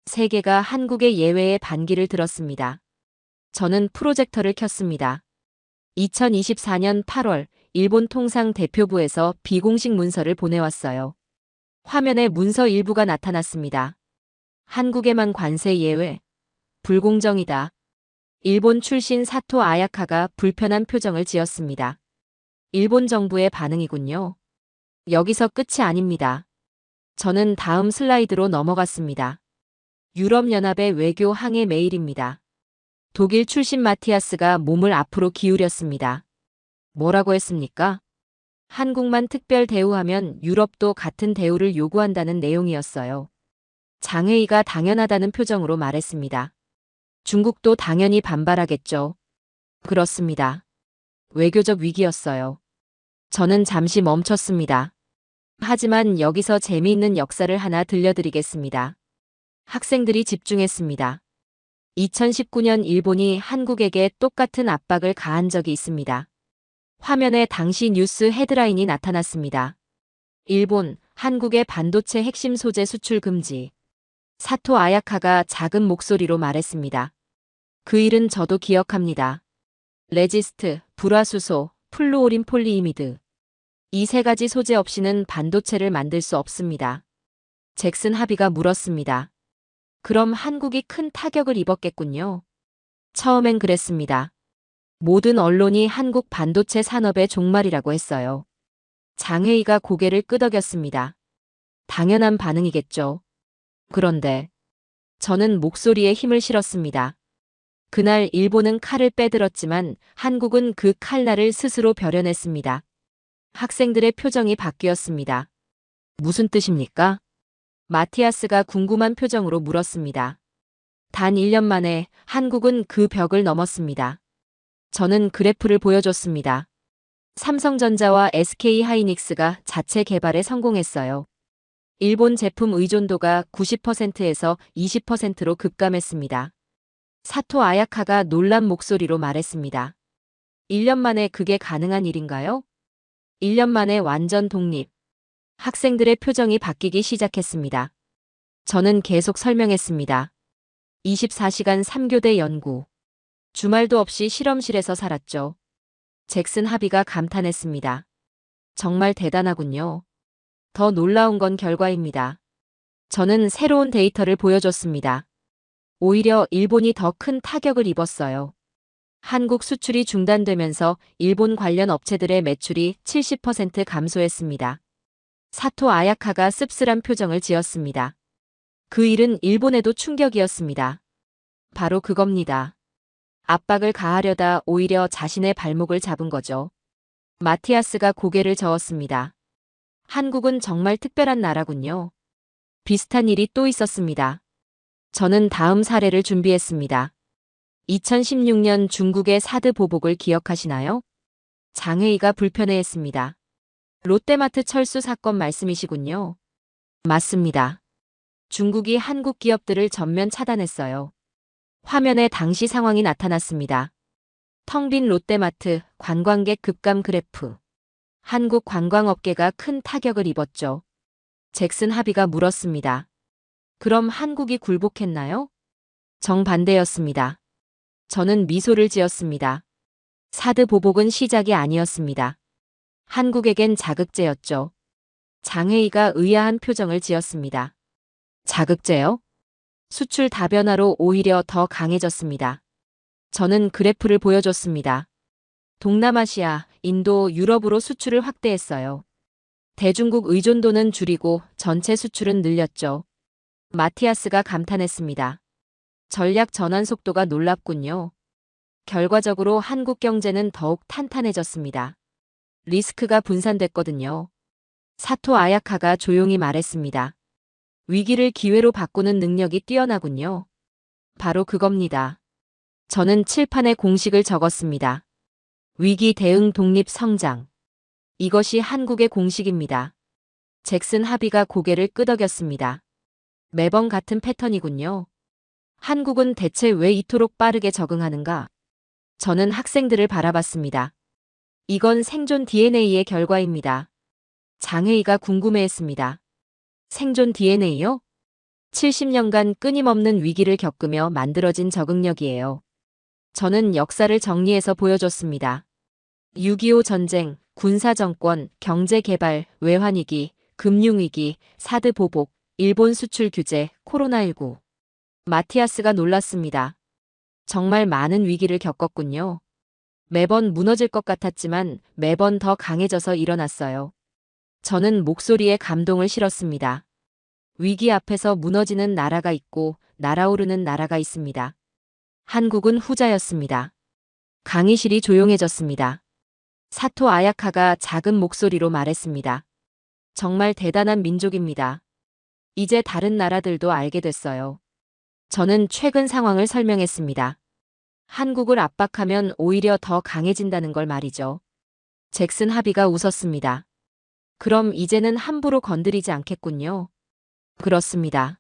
세계가 한국의 예외에 반기를 들었습니다. 저는 프로젝터를 켰습니다. 2024년 8월 일본 통상 대표부에서 비공식 문서를 보내왔어요. 화면에 문서 일부가 나타났습니다. 한국에만 관세 예외. 불공정이다. 일본 출신 사토 아야카가 불편한 표정을 지었습니다. 일본 정부의 반응이군요. 여기서 끝이 아닙니다. 저는 다음 슬라이드로 넘어갔습니다. 유럽연합의 외교 항해 메일입니다. 독일 출신 마티아스가 몸을 앞으로 기울였습니다. 뭐라고 했습니까? 한국만 특별 대우하면 유럽도 같은 대우를 요구한다는 내용이었어요. 장혜희가 당연하다는 표정으로 말했습니다. 중국도 당연히 반발하겠죠. 그렇습니다. 외교적 위기였어요. 저는 잠시 멈췄습니다. 하지만 여기서 재미있는 역사를 하나 들려드리겠습니다. 학생들이 집중했습니다. 2019년 일본이 한국에게 똑같은 압박을 가한 적이 있습니다. 화면에 당시 뉴스 헤드라인이 나타났습니다. 일본, 한국의 반도체 핵심 소재 수출 금지. 사토 아야카가 작은 목소리로 말했습니다. 그 일은 저도 기억합니다. 레지스트, 불화수소, 플루오린 폴리이미드. 이 세 가지 소재 없이는 반도체를 만들 수 없습니다. 잭슨 하비가 물었습니다. 그럼 한국이 큰 타격을 입었겠군요. 처음엔 그랬습니다. 모든 언론이 한국 반도체 산업의 종말이라고 했어요. 장혜희가 고개를 끄덕였습니다. 당연한 반응이겠죠. 그런데 저는 목소리에 힘을 실었습니다. 그날 일본은 칼을 빼들었지만 한국은 그 칼날을 스스로 벼려냈습니다. 학생들의 표정이 바뀌었습니다. 무슨 뜻입니까? 마티아스가 궁금한 표정으로 물었습니다. 단 1년 만에 한국은 그 벽을 넘었습니다. 저는 그래프를 보여줬습니다. 삼성전자와 SK하이닉스가 자체 개발에 성공했어요. 일본 제품 의존도가 90%에서 20%로 급감했습니다. 사토 아야카가 놀란 목소리로 말했습니다. 1년 만에 그게 가능한 일인가요? 1년 만에 완전 독립. 학생들의 표정이 바뀌기 시작했습니다. 저는 계속 설명했습니다. 24시간 3교대 연구. 주말도 없이 실험실에서 살았죠. 잭슨 하비가 감탄했습니다. 정말 대단하군요. 더 놀라운 건 결과입니다. 저는 새로운 데이터를 보여줬습니다. 오히려 일본이 더 큰 타격을 입었어요. 한국 수출이 중단되면서 일본 관련 업체들의 매출이 70% 감소했습니다. 사토 아야카가 씁쓸한 표정을 지었습니다. 그 일은 일본에도 충격이었습니다. 바로 그겁니다. 압박을 가하려다 오히려 자신의 발목을 잡은 거죠. 마티아스가 고개를 저었습니다. 한국은 정말 특별한 나라군요. 비슷한 일이 또 있었습니다. 저는 다음 사례를 준비했습니다. 2016년 중국의 사드 보복을 기억하시나요? 장혜희가 불편해했습니다. 롯데마트 철수 사건 말씀이시군요. 맞습니다. 중국이 한국 기업들을 전면 차단했어요. 화면에 당시 상황이 나타났습니다. 텅 빈 롯데마트, 관광객 급감 그래프. 한국 관광업계가 큰 타격을 입었죠. 잭슨 하비가 물었습니다. 그럼 한국이 굴복했나요? 정반대였습니다. 저는 미소를 지었습니다. 사드 보복은 시작이 아니었습니다. 한국에겐 자극제였죠. 장혜희가 의아한 표정을 지었습니다. 자극제요? 수출 다변화로 오히려 더 강해졌습니다. 저는 그래프를 보여줬습니다. 동남아시아, 인도, 유럽으로 수출을 확대했어요. 대중국 의존도는 줄이고 전체 수출은 늘렸죠. 마티아스가 감탄했습니다. 전략 전환 속도가 놀랍군요. 결과적으로 한국 경제는 더욱 탄탄해졌습니다. 리스크가 분산됐거든요. 사토 아야카가 조용히 말했습니다. 위기를 기회로 바꾸는 능력이 뛰어나군요. 바로 그겁니다. 저는 칠판에 공식을 적었습니다. 위기 대응 독립 성장. 이것이 한국의 공식입니다. 잭슨 하비가 고개를 끄덕였습니다. 매번 같은 패턴이군요. 한국은 대체 왜 이토록 빠르게 적응하는가? 저는 학생들을 바라봤습니다. 이건 생존 DNA의 결과입니다. 장혜희가 궁금해했습니다. 생존 DNA요? 70년간 끊임없는 위기를 겪으며 만들어진 적응력이에요. 저는 역사를 정리해서 보여줬습니다. 6.25 전쟁, 군사정권, 경제개발, 외환위기, 금융위기, 사드 보복, 일본 수출 규제, 코로나19. 마티아스가 놀랐습니다. 정말 많은 위기를 겪었군요. 매번 무너질 것 같았지만 매번 더 강해져서 일어났어요. 저는 목소리에 감동을 실었습니다. 위기 앞에서 무너지는 나라가 있고 날아오르는 나라가 있습니다. 한국은 후자였습니다. 강의실이 조용해졌습니다. 사토 아야카가 작은 목소리로 말했습니다. 정말 대단한 민족입니다. 이제 다른 나라들도 알게 됐어요. 저는 최근 상황을 설명했습니다. 한국을 압박하면 오히려 더 강해진다는 걸 말이죠. 잭슨 하비가 웃었습니다. 그럼 이제는 함부로 건드리지 않겠군요. 그렇습니다.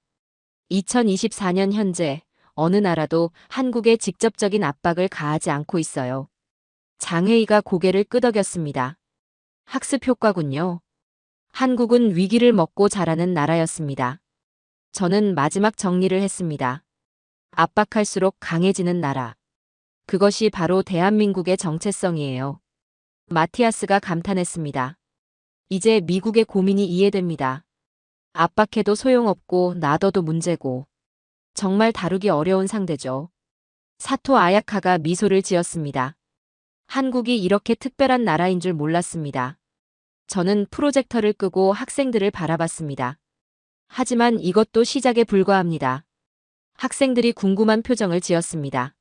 2024년 현재 어느 나라도 한국에 직접적인 압박을 가하지 않고 있어요. 장혜희가 고개를 끄덕였습니다. 학습 효과군요. 한국은 위기를 먹고 자라는 나라였습니다. 저는 마지막 정리를 했습니다. 압박할수록 강해지는 나라. 그것이 바로 대한민국의 정체성이에요. 마티아스가 감탄했습니다. 이제 미국의 고민이 이해됩니다. 압박해도 소용없고 놔둬도 문제고. 정말 다루기 어려운 상대죠. 사토 아야카가 미소를 지었습니다. 한국이 이렇게 특별한 나라인 줄 몰랐습니다. 저는 프로젝터를 끄고 학생들을 바라봤습니다. 하지만 이것도 시작에 불과합니다. 학생들이 궁금한 표정을 지었습니다.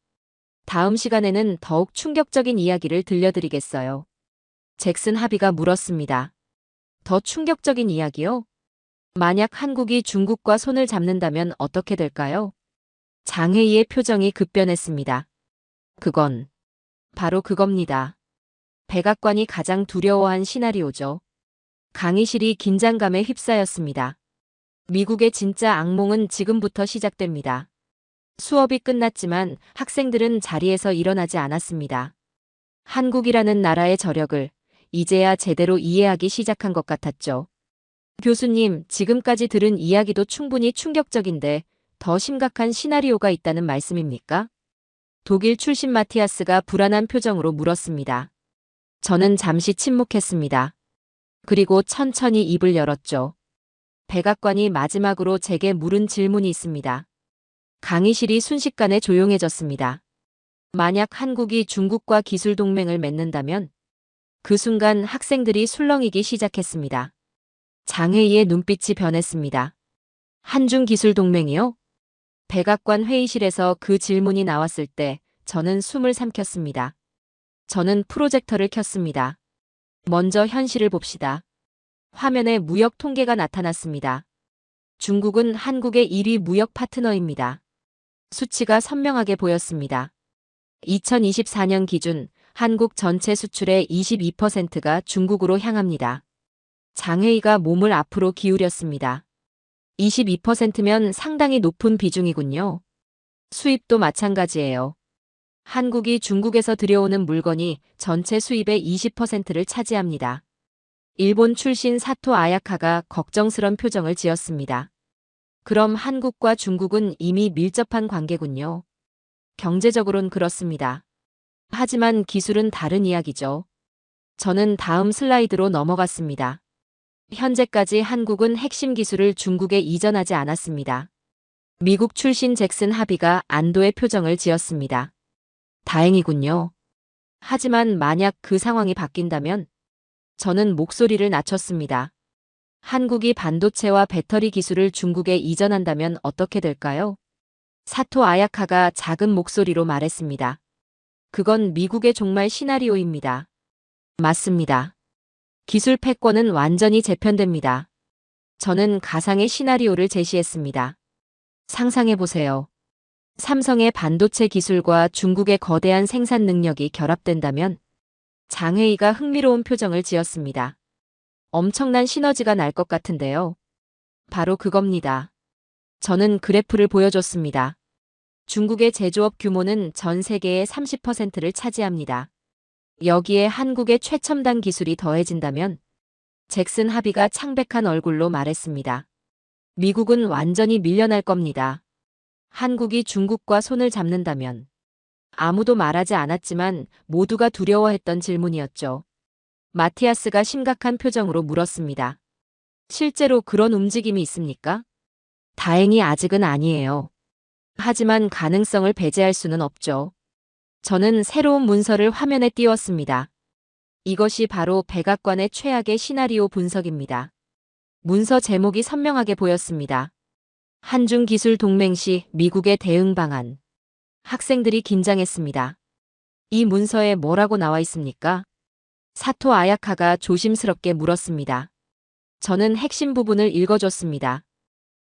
다음 시간에는 더욱 충격적인 이야기를 들려드리겠어요. 잭슨 하비가 물었습니다. 더 충격적인 이야기요? 만약 한국이 중국과 손을 잡는다면 어떻게 될까요? 장혜희의 표정이 급변했습니다. 그건 바로 그겁니다. 백악관이 가장 두려워한 시나리오죠. 강의실이 긴장감에 휩싸였습니다. 미국의 진짜 악몽은 지금부터 시작됩니다. 수업이 끝났지만 학생들은 자리에서 일어나지 않았습니다. 한국이라는 나라의 저력을 이제야 제대로 이해하기 시작한 것 같았죠. 교수님, 지금까지 들은 이야기도 충분히 충격적인데 더 심각한 시나리오가 있다는 말씀입니까? 독일 출신 마티아스가 불안한 표정으로 물었습니다. 저는 잠시 침묵했습니다. 그리고 천천히 입을 열었죠. 백악관이 마지막으로 제게 물은 질문이 있습니다. 강의실이 순식간에 조용해졌습니다. 만약 한국이 중국과 기술 동맹을 맺는다면? 그 순간 학생들이 술렁이기 시작했습니다. 장혜희의 눈빛이 변했습니다. 한중 기술 동맹이요? 백악관 회의실에서 그 질문이 나왔을 때 저는 숨을 삼켰습니다. 저는 프로젝터를 켰습니다. 먼저 현실을 봅시다. 화면에 무역 통계가 나타났습니다. 중국은 한국의 1위 무역 파트너입니다. 수치가 선명하게 보였습니다. 2024년 기준 한국 전체 수출의 22%가 중국으로 향합니다. 장혜희가 몸을 앞으로 기울였습니다. 22%면 상당히 높은 비중이군요. 수입도 마찬가지예요. 한국이 중국에서 들여오는 물건이 전체 수입의 20%를 차지합니다. 일본 출신 사토 아야카가 걱정스런 표정을 지었습니다. 그럼 한국과 중국은 이미 밀접한 관계군요. 경제적으론 그렇습니다. 하지만 기술은 다른 이야기죠. 저는 다음 슬라이드로 넘어갔습니다. 현재까지 한국은 핵심 기술을 중국에 이전하지 않았습니다. 미국 출신 잭슨 하비가 안도의 표정을 지었습니다. 다행이군요. 하지만 만약 그 상황이 바뀐다면? 저는 목소리를 낮췄습니다. 한국이 반도체와 배터리 기술을 중국에 이전한다면 어떻게 될까요? 사토 아야카가 작은 목소리로 말했습니다. 그건 미국의 종말 시나리오입니다. 맞습니다. 기술 패권은 완전히 재편됩니다. 저는 가상의 시나리오를 제시했습니다. 상상해보세요. 삼성의 반도체 기술과 중국의 거대한 생산 능력이 결합된다면? 장혜희가 흥미로운 표정을 지었습니다. 엄청난 시너지가 날 것 같은데요. 바로 그겁니다. 저는 그래프를 보여줬습니다. 중국의 제조업 규모는 전 세계의 30%를 차지합니다. 여기에 한국의 최첨단 기술이 더해진다면? 잭슨 하비가 창백한 얼굴로 말했습니다. 미국은 완전히 밀려날 겁니다. 한국이 중국과 손을 잡는다면? 아무도 말하지 않았지만 모두가 두려워했던 질문이었죠. 마티아스가 심각한 표정으로 물었습니다. 실제로 그런 움직임이 있습니까? 다행히 아직은 아니에요. 하지만 가능성을 배제할 수는 없죠. 저는 새로운 문서를 화면에 띄웠습니다. 이것이 바로 백악관의 최악의 시나리오 분석입니다. 문서 제목이 선명하게 보였습니다. 한중 기술 동맹 시 미국의 대응 방안. 학생들이 긴장했습니다. 이 문서에 뭐라고 나와 있습니까? 사토 아야카가 조심스럽게 물었습니다. 저는 핵심 부분을 읽어줬습니다.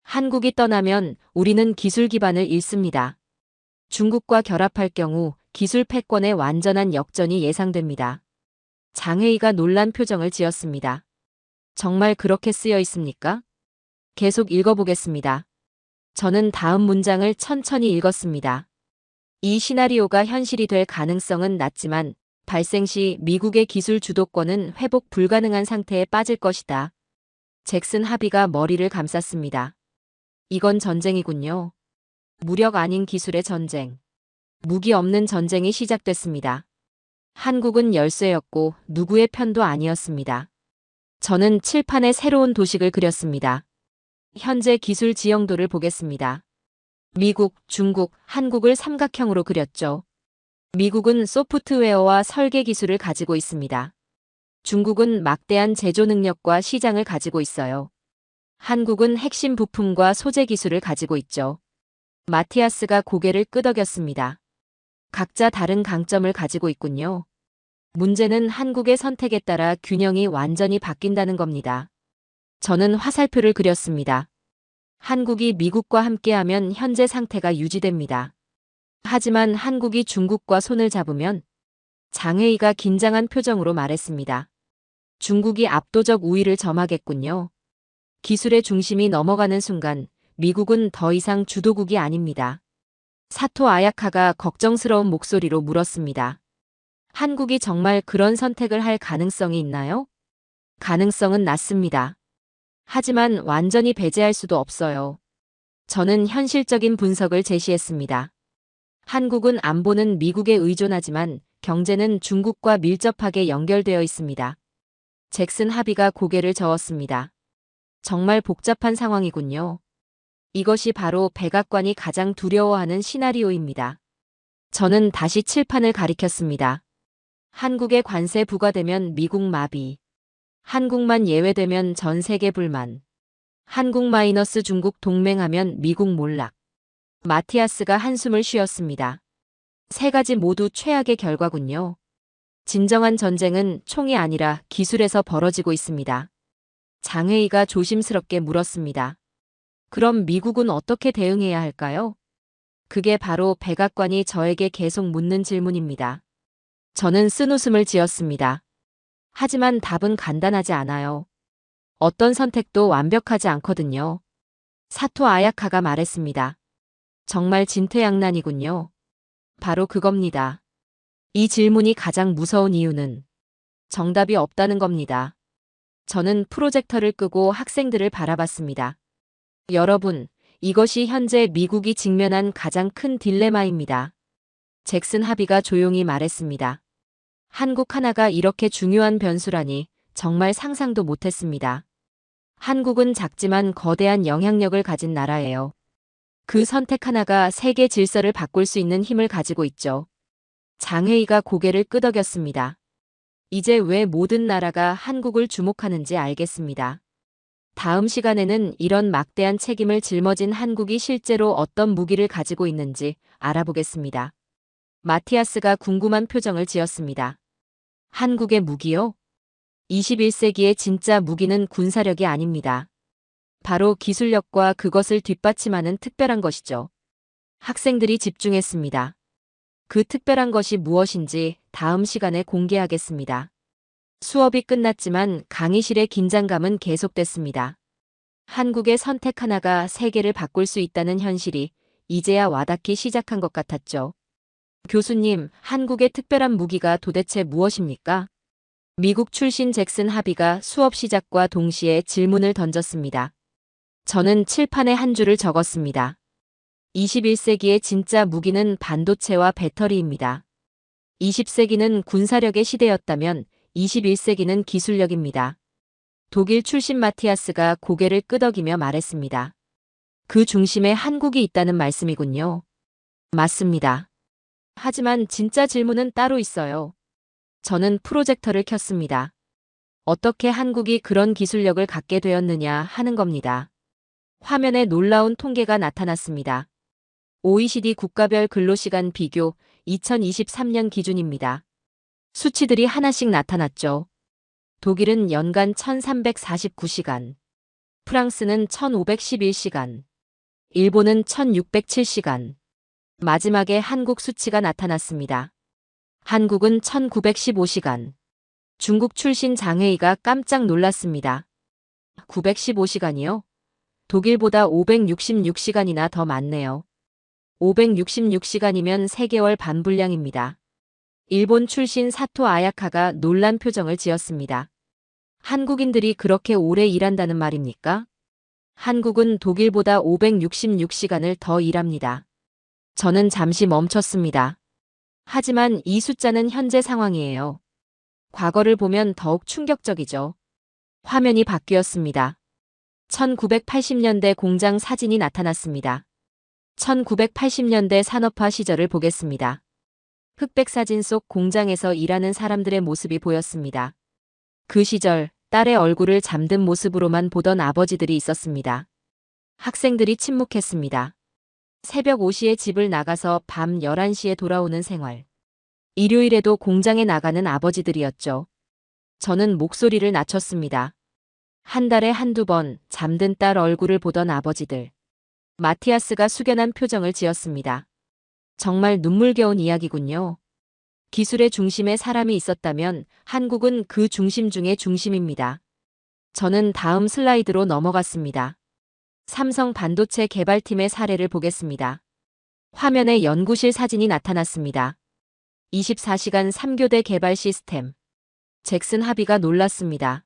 한국이 떠나면 우리는 기술 기반을 잃습니다. 중국과 결합할 경우 기술 패권의 완전한 역전이 예상됩니다. 장혜희가 놀란 표정을 지었습니다. 정말 그렇게 쓰여 있습니까? 계속 읽어보겠습니다. 저는 다음 문장을 천천히 읽었습니다. 이 시나리오가 현실이 될 가능성은 낮지만 발생 시 미국의 기술 주도권은 회복 불가능한 상태에 빠질 것이다. 잭슨 하비가 머리를 감쌌습니다. 이건 전쟁이군요. 무력 아닌 기술의 전쟁. 무기 없는 전쟁이 시작됐습니다. 한국은 열쇠였고 누구의 편도 아니었습니다. 저는 칠판에 새로운 도식을 그렸습니다. 현재 기술 지형도를 보겠습니다. 미국, 중국, 한국을 삼각형으로 그렸죠. 미국은 소프트웨어와 설계 기술을 가지고 있습니다. 중국은 막대한 제조 능력과 시장을 가지고 있어요. 한국은 핵심 부품과 소재 기술을 가지고 있죠. 마티아스가 고개를 끄덕였습니다. 각자 다른 강점을 가지고 있군요. 문제는 한국의 선택에 따라 균형이 완전히 바뀐다는 겁니다. 저는 화살표를 그렸습니다. 한국이 미국과 함께하면 현재 상태가 유지됩니다. 하지만 한국이 중국과 손을 잡으면 장혜희가 긴장한 표정으로 말했습니다. 중국이 압도적 우위를 점하겠군요. 기술의 중심이 넘어가는 순간 미국은 더 이상 주도국이 아닙니다. 사토 아야카가 걱정스러운 목소리로 물었습니다. 한국이 정말 그런 선택을 할 가능성이 있나요? 가능성은 낮습니다. 하지만 완전히 배제할 수도 없어요. 저는 현실적인 분석을 제시했습니다. 한국은 안보는 미국에 의존하지만 경제는 중국과 밀접하게 연결되어 있습니다. 잭슨 하비가 고개를 저었습니다. 정말 복잡한 상황이군요. 이것이 바로 백악관이 가장 두려워하는 시나리오입니다. 저는 다시 칠판을 가리켰습니다. 한국에 관세 부과되면 미국 마비. 한국만 예외되면 전 세계 불만. 한국 마이너스 중국 동맹하면 미국 몰락. 마티아스가 한숨을 쉬었습니다. 세 가지 모두 최악의 결과군요. 진정한 전쟁은 총이 아니라 기술에서 벌어지고 있습니다. 장혜희가 조심스럽게 물었습니다. 그럼 미국은 어떻게 대응해야 할까요? 그게 바로 백악관이 저에게 계속 묻는 질문입니다. 저는 쓴웃음을 지었습니다. 하지만 답은 간단하지 않아요. 어떤 선택도 완벽하지 않거든요. 사토 아야카가 말했습니다. 정말 진퇴양난이군요. 바로 그겁니다. 이 질문이 가장 무서운 이유는 정답이 없다는 겁니다. 저는 프로젝터를 끄고 학생들을 바라봤습니다. 여러분, 이것이 현재 미국이 직면한 가장 큰 딜레마입니다. 잭슨 하비가 조용히 말했습니다. 한국 하나가 이렇게 중요한 변수라니 정말 상상도 못했습니다. 한국은 작지만 거대한 영향력을 가진 나라예요. 그 선택 하나가 세계 질서를 바꿀 수 있는 힘을 가지고 있죠. 장혜희가 고개를 끄덕였습니다. 이제 왜 모든 나라가 한국을 주목하는지 알겠습니다. 다음 시간에는 이런 막대한 책임을 짊어진 한국이 실제로 어떤 무기를 가지고 있는지 알아보겠습니다. 마티아스가 궁금한 표정을 지었습니다. 한국의 무기요? 21세기의 진짜 무기는 군사력이 아닙니다. 바로 기술력과 그것을 뒷받침하는 특별한 것이죠. 학생들이 집중했습니다. 그 특별한 것이 무엇인지 다음 시간에 공개하겠습니다. 수업이 끝났지만 강의실의 긴장감은 계속됐습니다. 한국의 선택 하나가 세계를 바꿀 수 있다는 현실이 이제야 와닿기 시작한 것 같았죠. 교수님, 한국의 특별한 무기가 도대체 무엇입니까? 미국 출신 잭슨 하비가 수업 시작과 동시에 질문을 던졌습니다. 저는 칠판에 한 줄을 적었습니다. 21세기의 진짜 무기는 반도체와 배터리입니다. 20세기는 군사력의 시대였다면 21세기는 기술력입니다. 독일 출신 마티아스가 고개를 끄덕이며 말했습니다. 그 중심에 한국이 있다는 말씀이군요. 맞습니다. 하지만 진짜 질문은 따로 있어요. 저는 프로젝터를 켰습니다. 어떻게 한국이 그런 기술력을 갖게 되었느냐 하는 겁니다. 화면에 놀라운 통계가 나타났습니다. OECD 국가별 근로시간 비교 2023년 기준입니다. 수치들이 하나씩 나타났죠. 독일은 연간 1349시간, 프랑스는 1511시간, 일본은 1607시간, 마지막에 한국 수치가 나타났습니다. 한국은 1915시간. 중국 출신 장혜희가 깜짝 놀랐습니다. 915시간이요? 독일보다 566시간이나 더 많네요. 566시간이면 3개월 반 분량입니다. 일본 출신 사토 아야카가 놀란 표정을 지었습니다. 한국인들이 그렇게 오래 일한다는 말입니까? 한국은 독일보다 566시간을 더 일합니다. 저는 잠시 멈췄습니다. 하지만 이 숫자는 현재 상황이에요. 과거를 보면 더욱 충격적이죠. 화면이 바뀌었습니다. 1980년대 공장 사진이 나타났습니다. 1980년대 산업화 시절을 보겠습니다. 흑백 사진 속 공장에서 일하는 사람들의 모습이 보였습니다. 그 시절 딸의 얼굴을 잠든 모습으로만 보던 아버지들이 있었습니다. 학생들이 침묵했습니다. 새벽 5시에 집을 나가서 밤 11시에 돌아오는 생활. 일요일에도 공장에 나가는 아버지들이었죠. 저는 목소리를 낮췄습니다. 한 달에 한두 번 잠든 딸 얼굴을 보던 아버지들. 마티아스가 숙연한 표정을 지었습니다. 정말 눈물겨운 이야기군요. 기술의 중심에 사람이 있었다면 한국은 그 중심 중의 중심입니다. 저는 다음 슬라이드로 넘어갔습니다. 삼성 반도체 개발팀의 사례를 보겠습니다. 화면에 연구실 사진이 나타났습니다. 24시간 3교대 개발 시스템. 잭슨 하비가 놀랐습니다.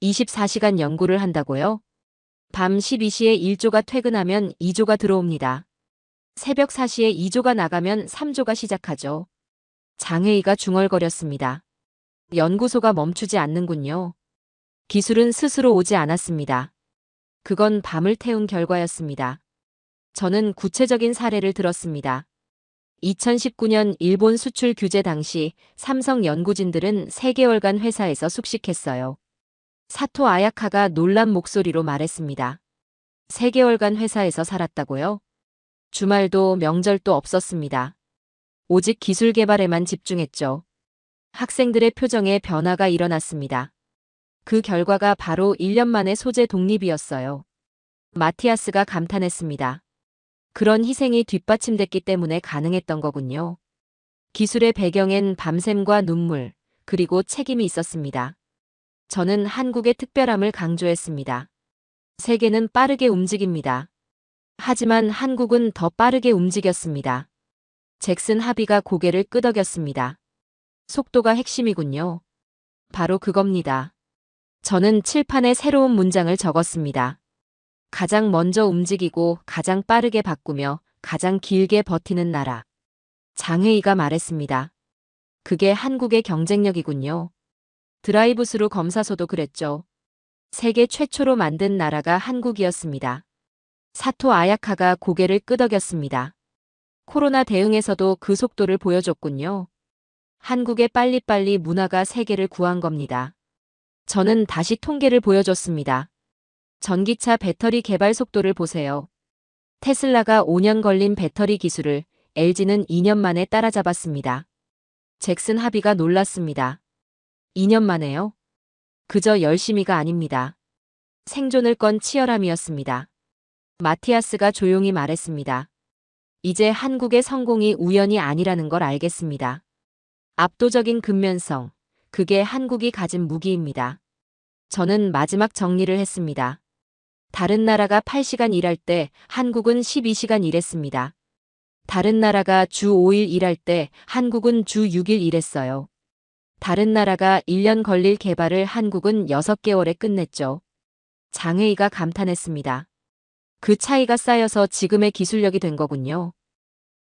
24시간 연구를 한다고요? 밤 12시에 1조가 퇴근하면 2조가 들어옵니다. 새벽 4시에 2조가 나가면 3조가 시작하죠. 장회의가 중얼거렸습니다. 연구소가 멈추지 않는군요. 기술은 스스로 오지 않았습니다. 그건 밤을 태운 결과였습니다. 저는 구체적인 사례를 들었습니다. 2019년 일본 수출 규제 당시 삼성 연구진들은 3개월간 회사에서 숙식했어요. 사토 아야카가 놀란 목소리로 말했습니다. 3개월간 회사에서 살았다고요? 주말도 명절도 없었습니다. 오직 기술 개발에만 집중했죠. 학생들의 표정에 변화가 일어났습니다. 그 결과가 바로 1년 만의 소재 독립이었어요. 마티아스가 감탄했습니다. 그런 희생이 뒷받침됐기 때문에 가능했던 거군요. 기술의 배경엔 밤샘과 눈물, 그리고 책임이 있었습니다. 저는 한국의 특별함을 강조했습니다. 세계는 빠르게 움직입니다. 하지만 한국은 더 빠르게 움직였습니다. 잭슨 하비가 고개를 끄덕였습니다. 속도가 핵심이군요. 바로 그겁니다. 저는 칠판에 새로운 문장을 적었습니다. 가장 먼저 움직이고 가장 빠르게 바꾸며 가장 길게 버티는 나라. 장회의가 말했습니다. 그게 한국의 경쟁력이군요. 드라이브스루 검사소도 그랬죠. 세계 최초로 만든 나라가 한국이었습니다. 사토 아야카가 고개를 끄덕였습니다. 코로나 대응에서도 그 속도를 보여줬군요. 한국의 빨리빨리 문화가 세계를 구한 겁니다. 저는 다시 통계를 보여줬습니다. 전기차 배터리 개발 속도를 보세요. 테슬라가 5년 걸린 배터리 기술을 LG는 2년 만에 따라잡았습니다. 잭슨 하비가 놀랐습니다. 2년 만에요? 그저 열심히가 아닙니다. 생존을 건 치열함이었습니다. 마티아스가 조용히 말했습니다. 이제 한국의 성공이 우연이 아니라는 걸 알겠습니다. 압도적인 근면성, 그게 한국이 가진 무기입니다. 저는 마지막 정리를 했습니다. 다른 나라가 8시간 일할 때 한국은 12시간 일했습니다. 다른 나라가 주 5일 일할 때 한국은 주 6일 일했어요. 다른 나라가 1년 걸릴 개발을 한국은 6개월에 끝냈죠. 장회의가 감탄했습니다. 그 차이가 쌓여서 지금의 기술력이 된 거군요.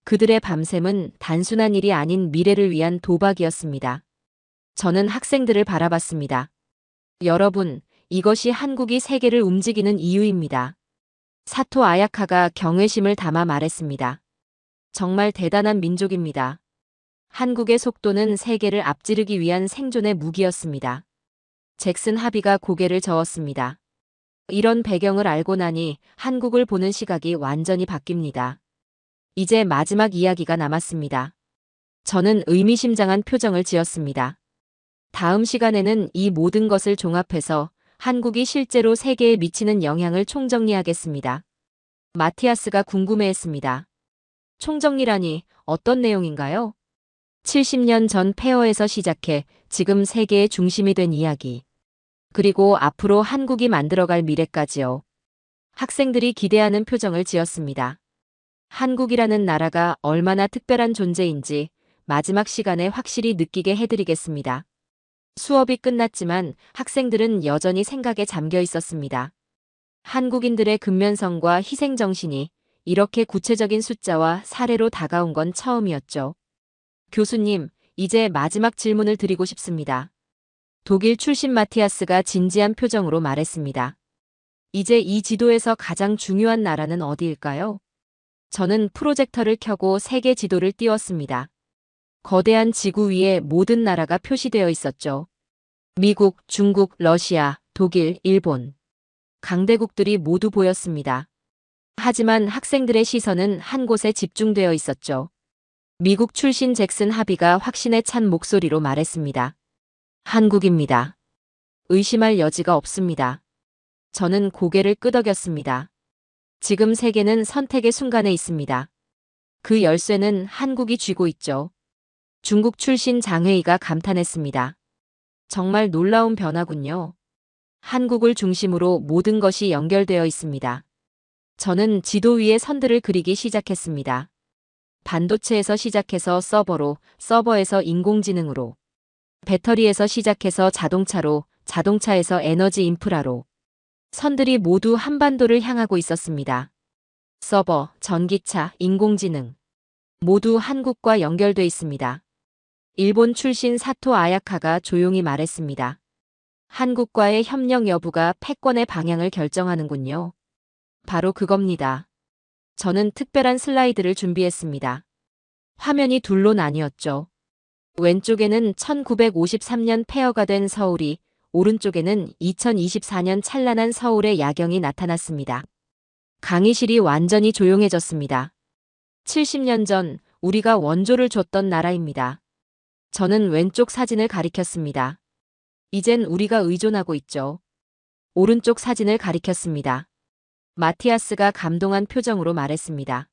그들의 밤샘은 단순한 일이 아닌 미래를 위한 도박이었습니다. 저는 학생들을 바라봤습니다. 여러분, 이것이 한국이 세계를 움직이는 이유입니다. 사토 아야카가 경외심을 담아 말했습니다. 정말 대단한 민족입니다. 한국의 속도는 세계를 앞지르기 위한 생존의 무기였습니다. 잭슨 하비가 고개를 저었습니다. 이런 배경을 알고 나니 한국을 보는 시각이 완전히 바뀝니다. 이제 마지막 이야기가 남았습니다. 저는 의미심장한 표정을 지었습니다. 다음 시간에는 이 모든 것을 종합해서 한국이 실제로 세계에 미치는 영향을 총정리하겠습니다. 마티아스가 궁금해했습니다. 총정리라니 어떤 내용인가요? 70년 전 폐허에서 시작해 지금 세계의 중심이 된 이야기. 그리고 앞으로 한국이 만들어갈 미래까지요. 학생들이 기대하는 표정을 지었습니다. 한국이라는 나라가 얼마나 특별한 존재인지 마지막 시간에 확실히 느끼게 해드리겠습니다. 수업이 끝났지만 학생들은 여전히 생각에 잠겨 있었습니다. 한국인들의 근면성과 희생정신이 이렇게 구체적인 숫자와 사례로 다가온 건 처음이었죠. 교수님, 이제 마지막 질문을 드리고 싶습니다. 독일 출신 마티아스가 진지한 표정으로 말했습니다. 이제 이 지도에서 가장 중요한 나라는 어디일까요? 저는 프로젝터를 켜고 세계 지도를 띄웠습니다. 거대한 지구 위에 모든 나라가 표시되어 있었죠. 미국, 중국, 러시아, 독일, 일본. 강대국들이 모두 보였습니다. 하지만 학생들의 시선은 한 곳에 집중되어 있었죠. 미국 출신 잭슨 하비가 확신에 찬 목소리로 말했습니다. 한국입니다. 의심할 여지가 없습니다. 저는 고개를 끄덕였습니다. 지금 세계는 선택의 순간에 있습니다. 그 열쇠는 한국이 쥐고 있죠. 중국 출신 장회의가 감탄했습니다. 정말 놀라운 변화군요. 한국을 중심으로 모든 것이 연결되어 있습니다. 저는 지도 위에 선들을 그리기 시작했습니다. 반도체에서 시작해서 서버로, 서버에서 인공지능으로, 배터리에서 시작해서 자동차로, 자동차에서 에너지 인프라로. 선들이 모두 한반도를 향하고 있었습니다. 서버, 전기차, 인공지능. 모두 한국과 연결돼 있습니다. 일본 출신 사토 아야카가 조용히 말했습니다. 한국과의 협력 여부가 패권의 방향을 결정하는군요. 바로 그겁니다. 저는 특별한 슬라이드를 준비했습니다. 화면이 둘로 나뉘었죠. 왼쪽에는 1953년 폐허가 된 서울이, 오른쪽에는 2024년 찬란한 서울의 야경이 나타났습니다. 강의실이 완전히 조용해졌습니다. 70년 전 우리가 원조를 줬던 나라입니다. 저는 왼쪽 사진을 가리켰습니다. 이젠 우리가 의존하고 있죠. 오른쪽 사진을 가리켰습니다. 마티아스가 감동한 표정으로 말했습니다.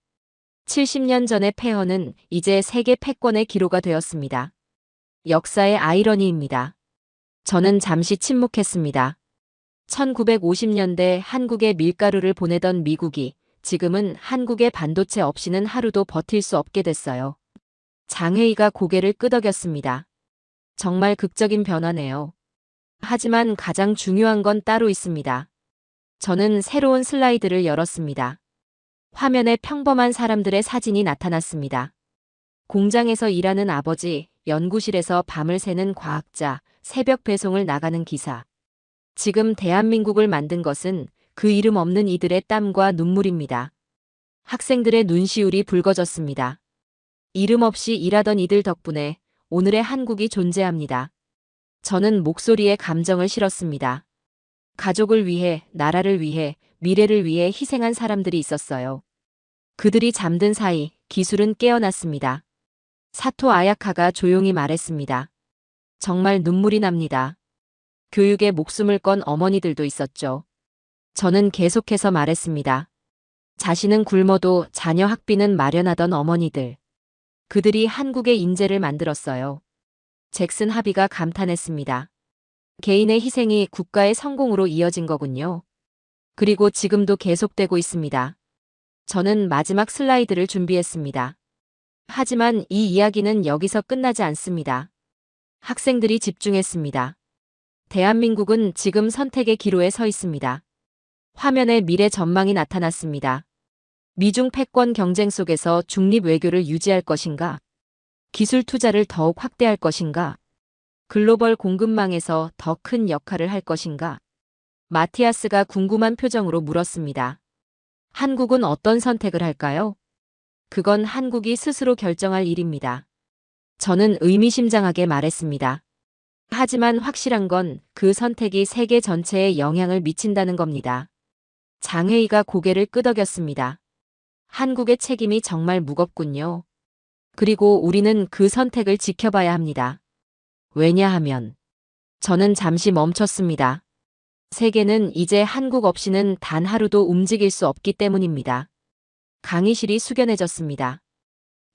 70년 전의 폐허는 이제 세계 패권의 기로가 되었습니다. 역사의 아이러니입니다. 저는 잠시 침묵했습니다. 1950년대 한국에 밀가루를 보내던 미국이 지금은 한국의 반도체 없이는 하루도 버틸 수 없게 됐어요. 장회의가 고개를 끄덕였습니다. 정말 극적인 변화네요. 하지만 가장 중요한 건 따로 있습니다. 저는 새로운 슬라이드를 열었습니다. 화면에 평범한 사람들의 사진이 나타났습니다. 공장에서 일하는 아버지, 연구실에서 밤을 새는 과학자, 새벽 배송을 나가는 기사. 지금 대한민국을 만든 것은 그 이름 없는 이들의 땀과 눈물입니다. 학생들의 눈시울이 붉어졌습니다. 이름 없이 일하던 이들 덕분에 오늘의 한국이 존재합니다. 저는 목소리에 감정을 실었습니다. 가족을 위해, 나라를 위해, 미래를 위해 희생한 사람들이 있었어요. 그들이 잠든 사이 기술은 깨어났습니다. 사토 아야카가 조용히 말했습니다. 정말 눈물이 납니다. 교육에 목숨을 건 어머니들도 있었죠. 저는 계속해서 말했습니다. 자신은 굶어도 자녀 학비는 마련하던 어머니들. 그들이 한국의 인재를 만들었어요. 잭슨 하비가 감탄했습니다. 개인의 희생이 국가의 성공으로 이어진 거군요. 그리고 지금도 계속되고 있습니다. 저는 마지막 슬라이드를 준비했습니다. 하지만 이 이야기는 여기서 끝나지 않습니다. 학생들이 집중했습니다. 대한민국은 지금 선택의 기로에 서 있습니다. 화면에 미래 전망이 나타났습니다. 미중 패권 경쟁 속에서 중립 외교를 유지할 것인가? 기술 투자를 더욱 확대할 것인가? 글로벌 공급망에서 더 큰 역할을 할 것인가? 마티아스가 궁금한 표정으로 물었습니다. 한국은 어떤 선택을 할까요? 그건 한국이 스스로 결정할 일입니다. 저는 의미심장하게 말했습니다. 하지만 확실한 건 그 선택이 세계 전체에 영향을 미친다는 겁니다. 장회의가 고개를 끄덕였습니다. 한국의 책임이 정말 무겁군요. 그리고 우리는 그 선택을 지켜봐야 합니다. 왜냐하면 저는 잠시 멈췄습니다. 세계는 이제 한국 없이는 단 하루도 움직일 수 없기 때문입니다. 강의실이 숙연해졌습니다.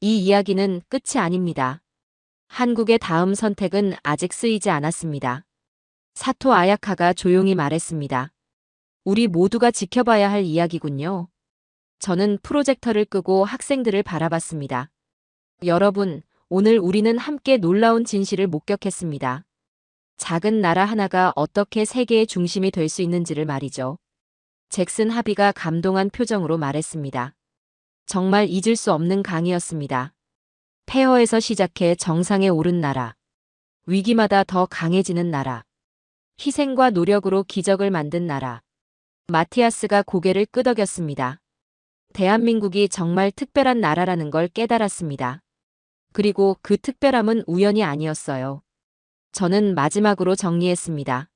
이 이야기는 끝이 아닙니다. 한국의 다음 선택은 아직 쓰이지 않았습니다. 사토 아야카가 조용히 말했습니다. 우리 모두가 지켜봐야 할 이야기군요. 저는 프로젝터를 끄고 학생들을 바라봤습니다. 여러분, 오늘 우리는 함께 놀라운 진실을 목격했습니다. 작은 나라 하나가 어떻게 세계의 중심이 될 수 있는지를 말이죠. 잭슨 하비가 감동한 표정으로 말했습니다. 정말 잊을 수 없는 강의였습니다. 폐허에서 시작해 정상에 오른 나라. 위기마다 더 강해지는 나라. 희생과 노력으로 기적을 만든 나라. 마티아스가 고개를 끄덕였습니다. 대한민국이 정말 특별한 나라라는 걸 깨달았습니다. 그리고 그 특별함은 우연이 아니었어요. 저는 마지막으로 정리했습니다.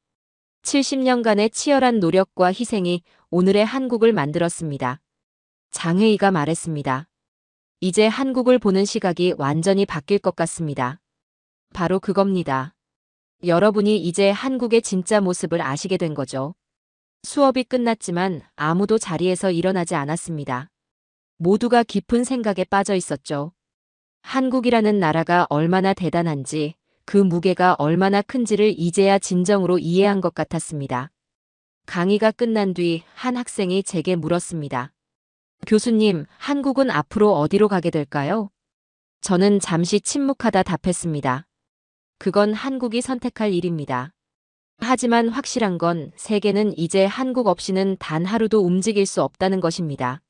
70년간의 치열한 노력과 희생이 오늘의 한국을 만들었습니다. 장혜희가 말했습니다. 이제 한국을 보는 시각이 완전히 바뀔 것 같습니다. 바로 그겁니다. 여러분이 이제 한국의 진짜 모습을 아시게 된 거죠. 수업이 끝났지만 아무도 자리에서 일어나지 않았습니다. 모두가 깊은 생각에 빠져 있었죠. 한국이라는 나라가 얼마나 대단한지, 그 무게가 얼마나 큰지를 이제야 진정으로 이해한 것 같았습니다. 강의가 끝난 뒤 한 학생이 제게 물었습니다. 교수님, 한국은 앞으로 어디로 가게 될까요? 저는 잠시 침묵하다 답했습니다. 그건 한국이 선택할 일입니다. 하지만 확실한 건 세계는 이제 한국 없이는 단 하루도 움직일 수 없다는 것입니다.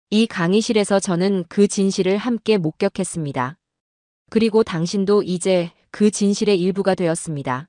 이 강의실에서 저는 그 진실을 함께 목격했습니다. 그리고 당신도 이제 그 진실의 일부가 되었습니다.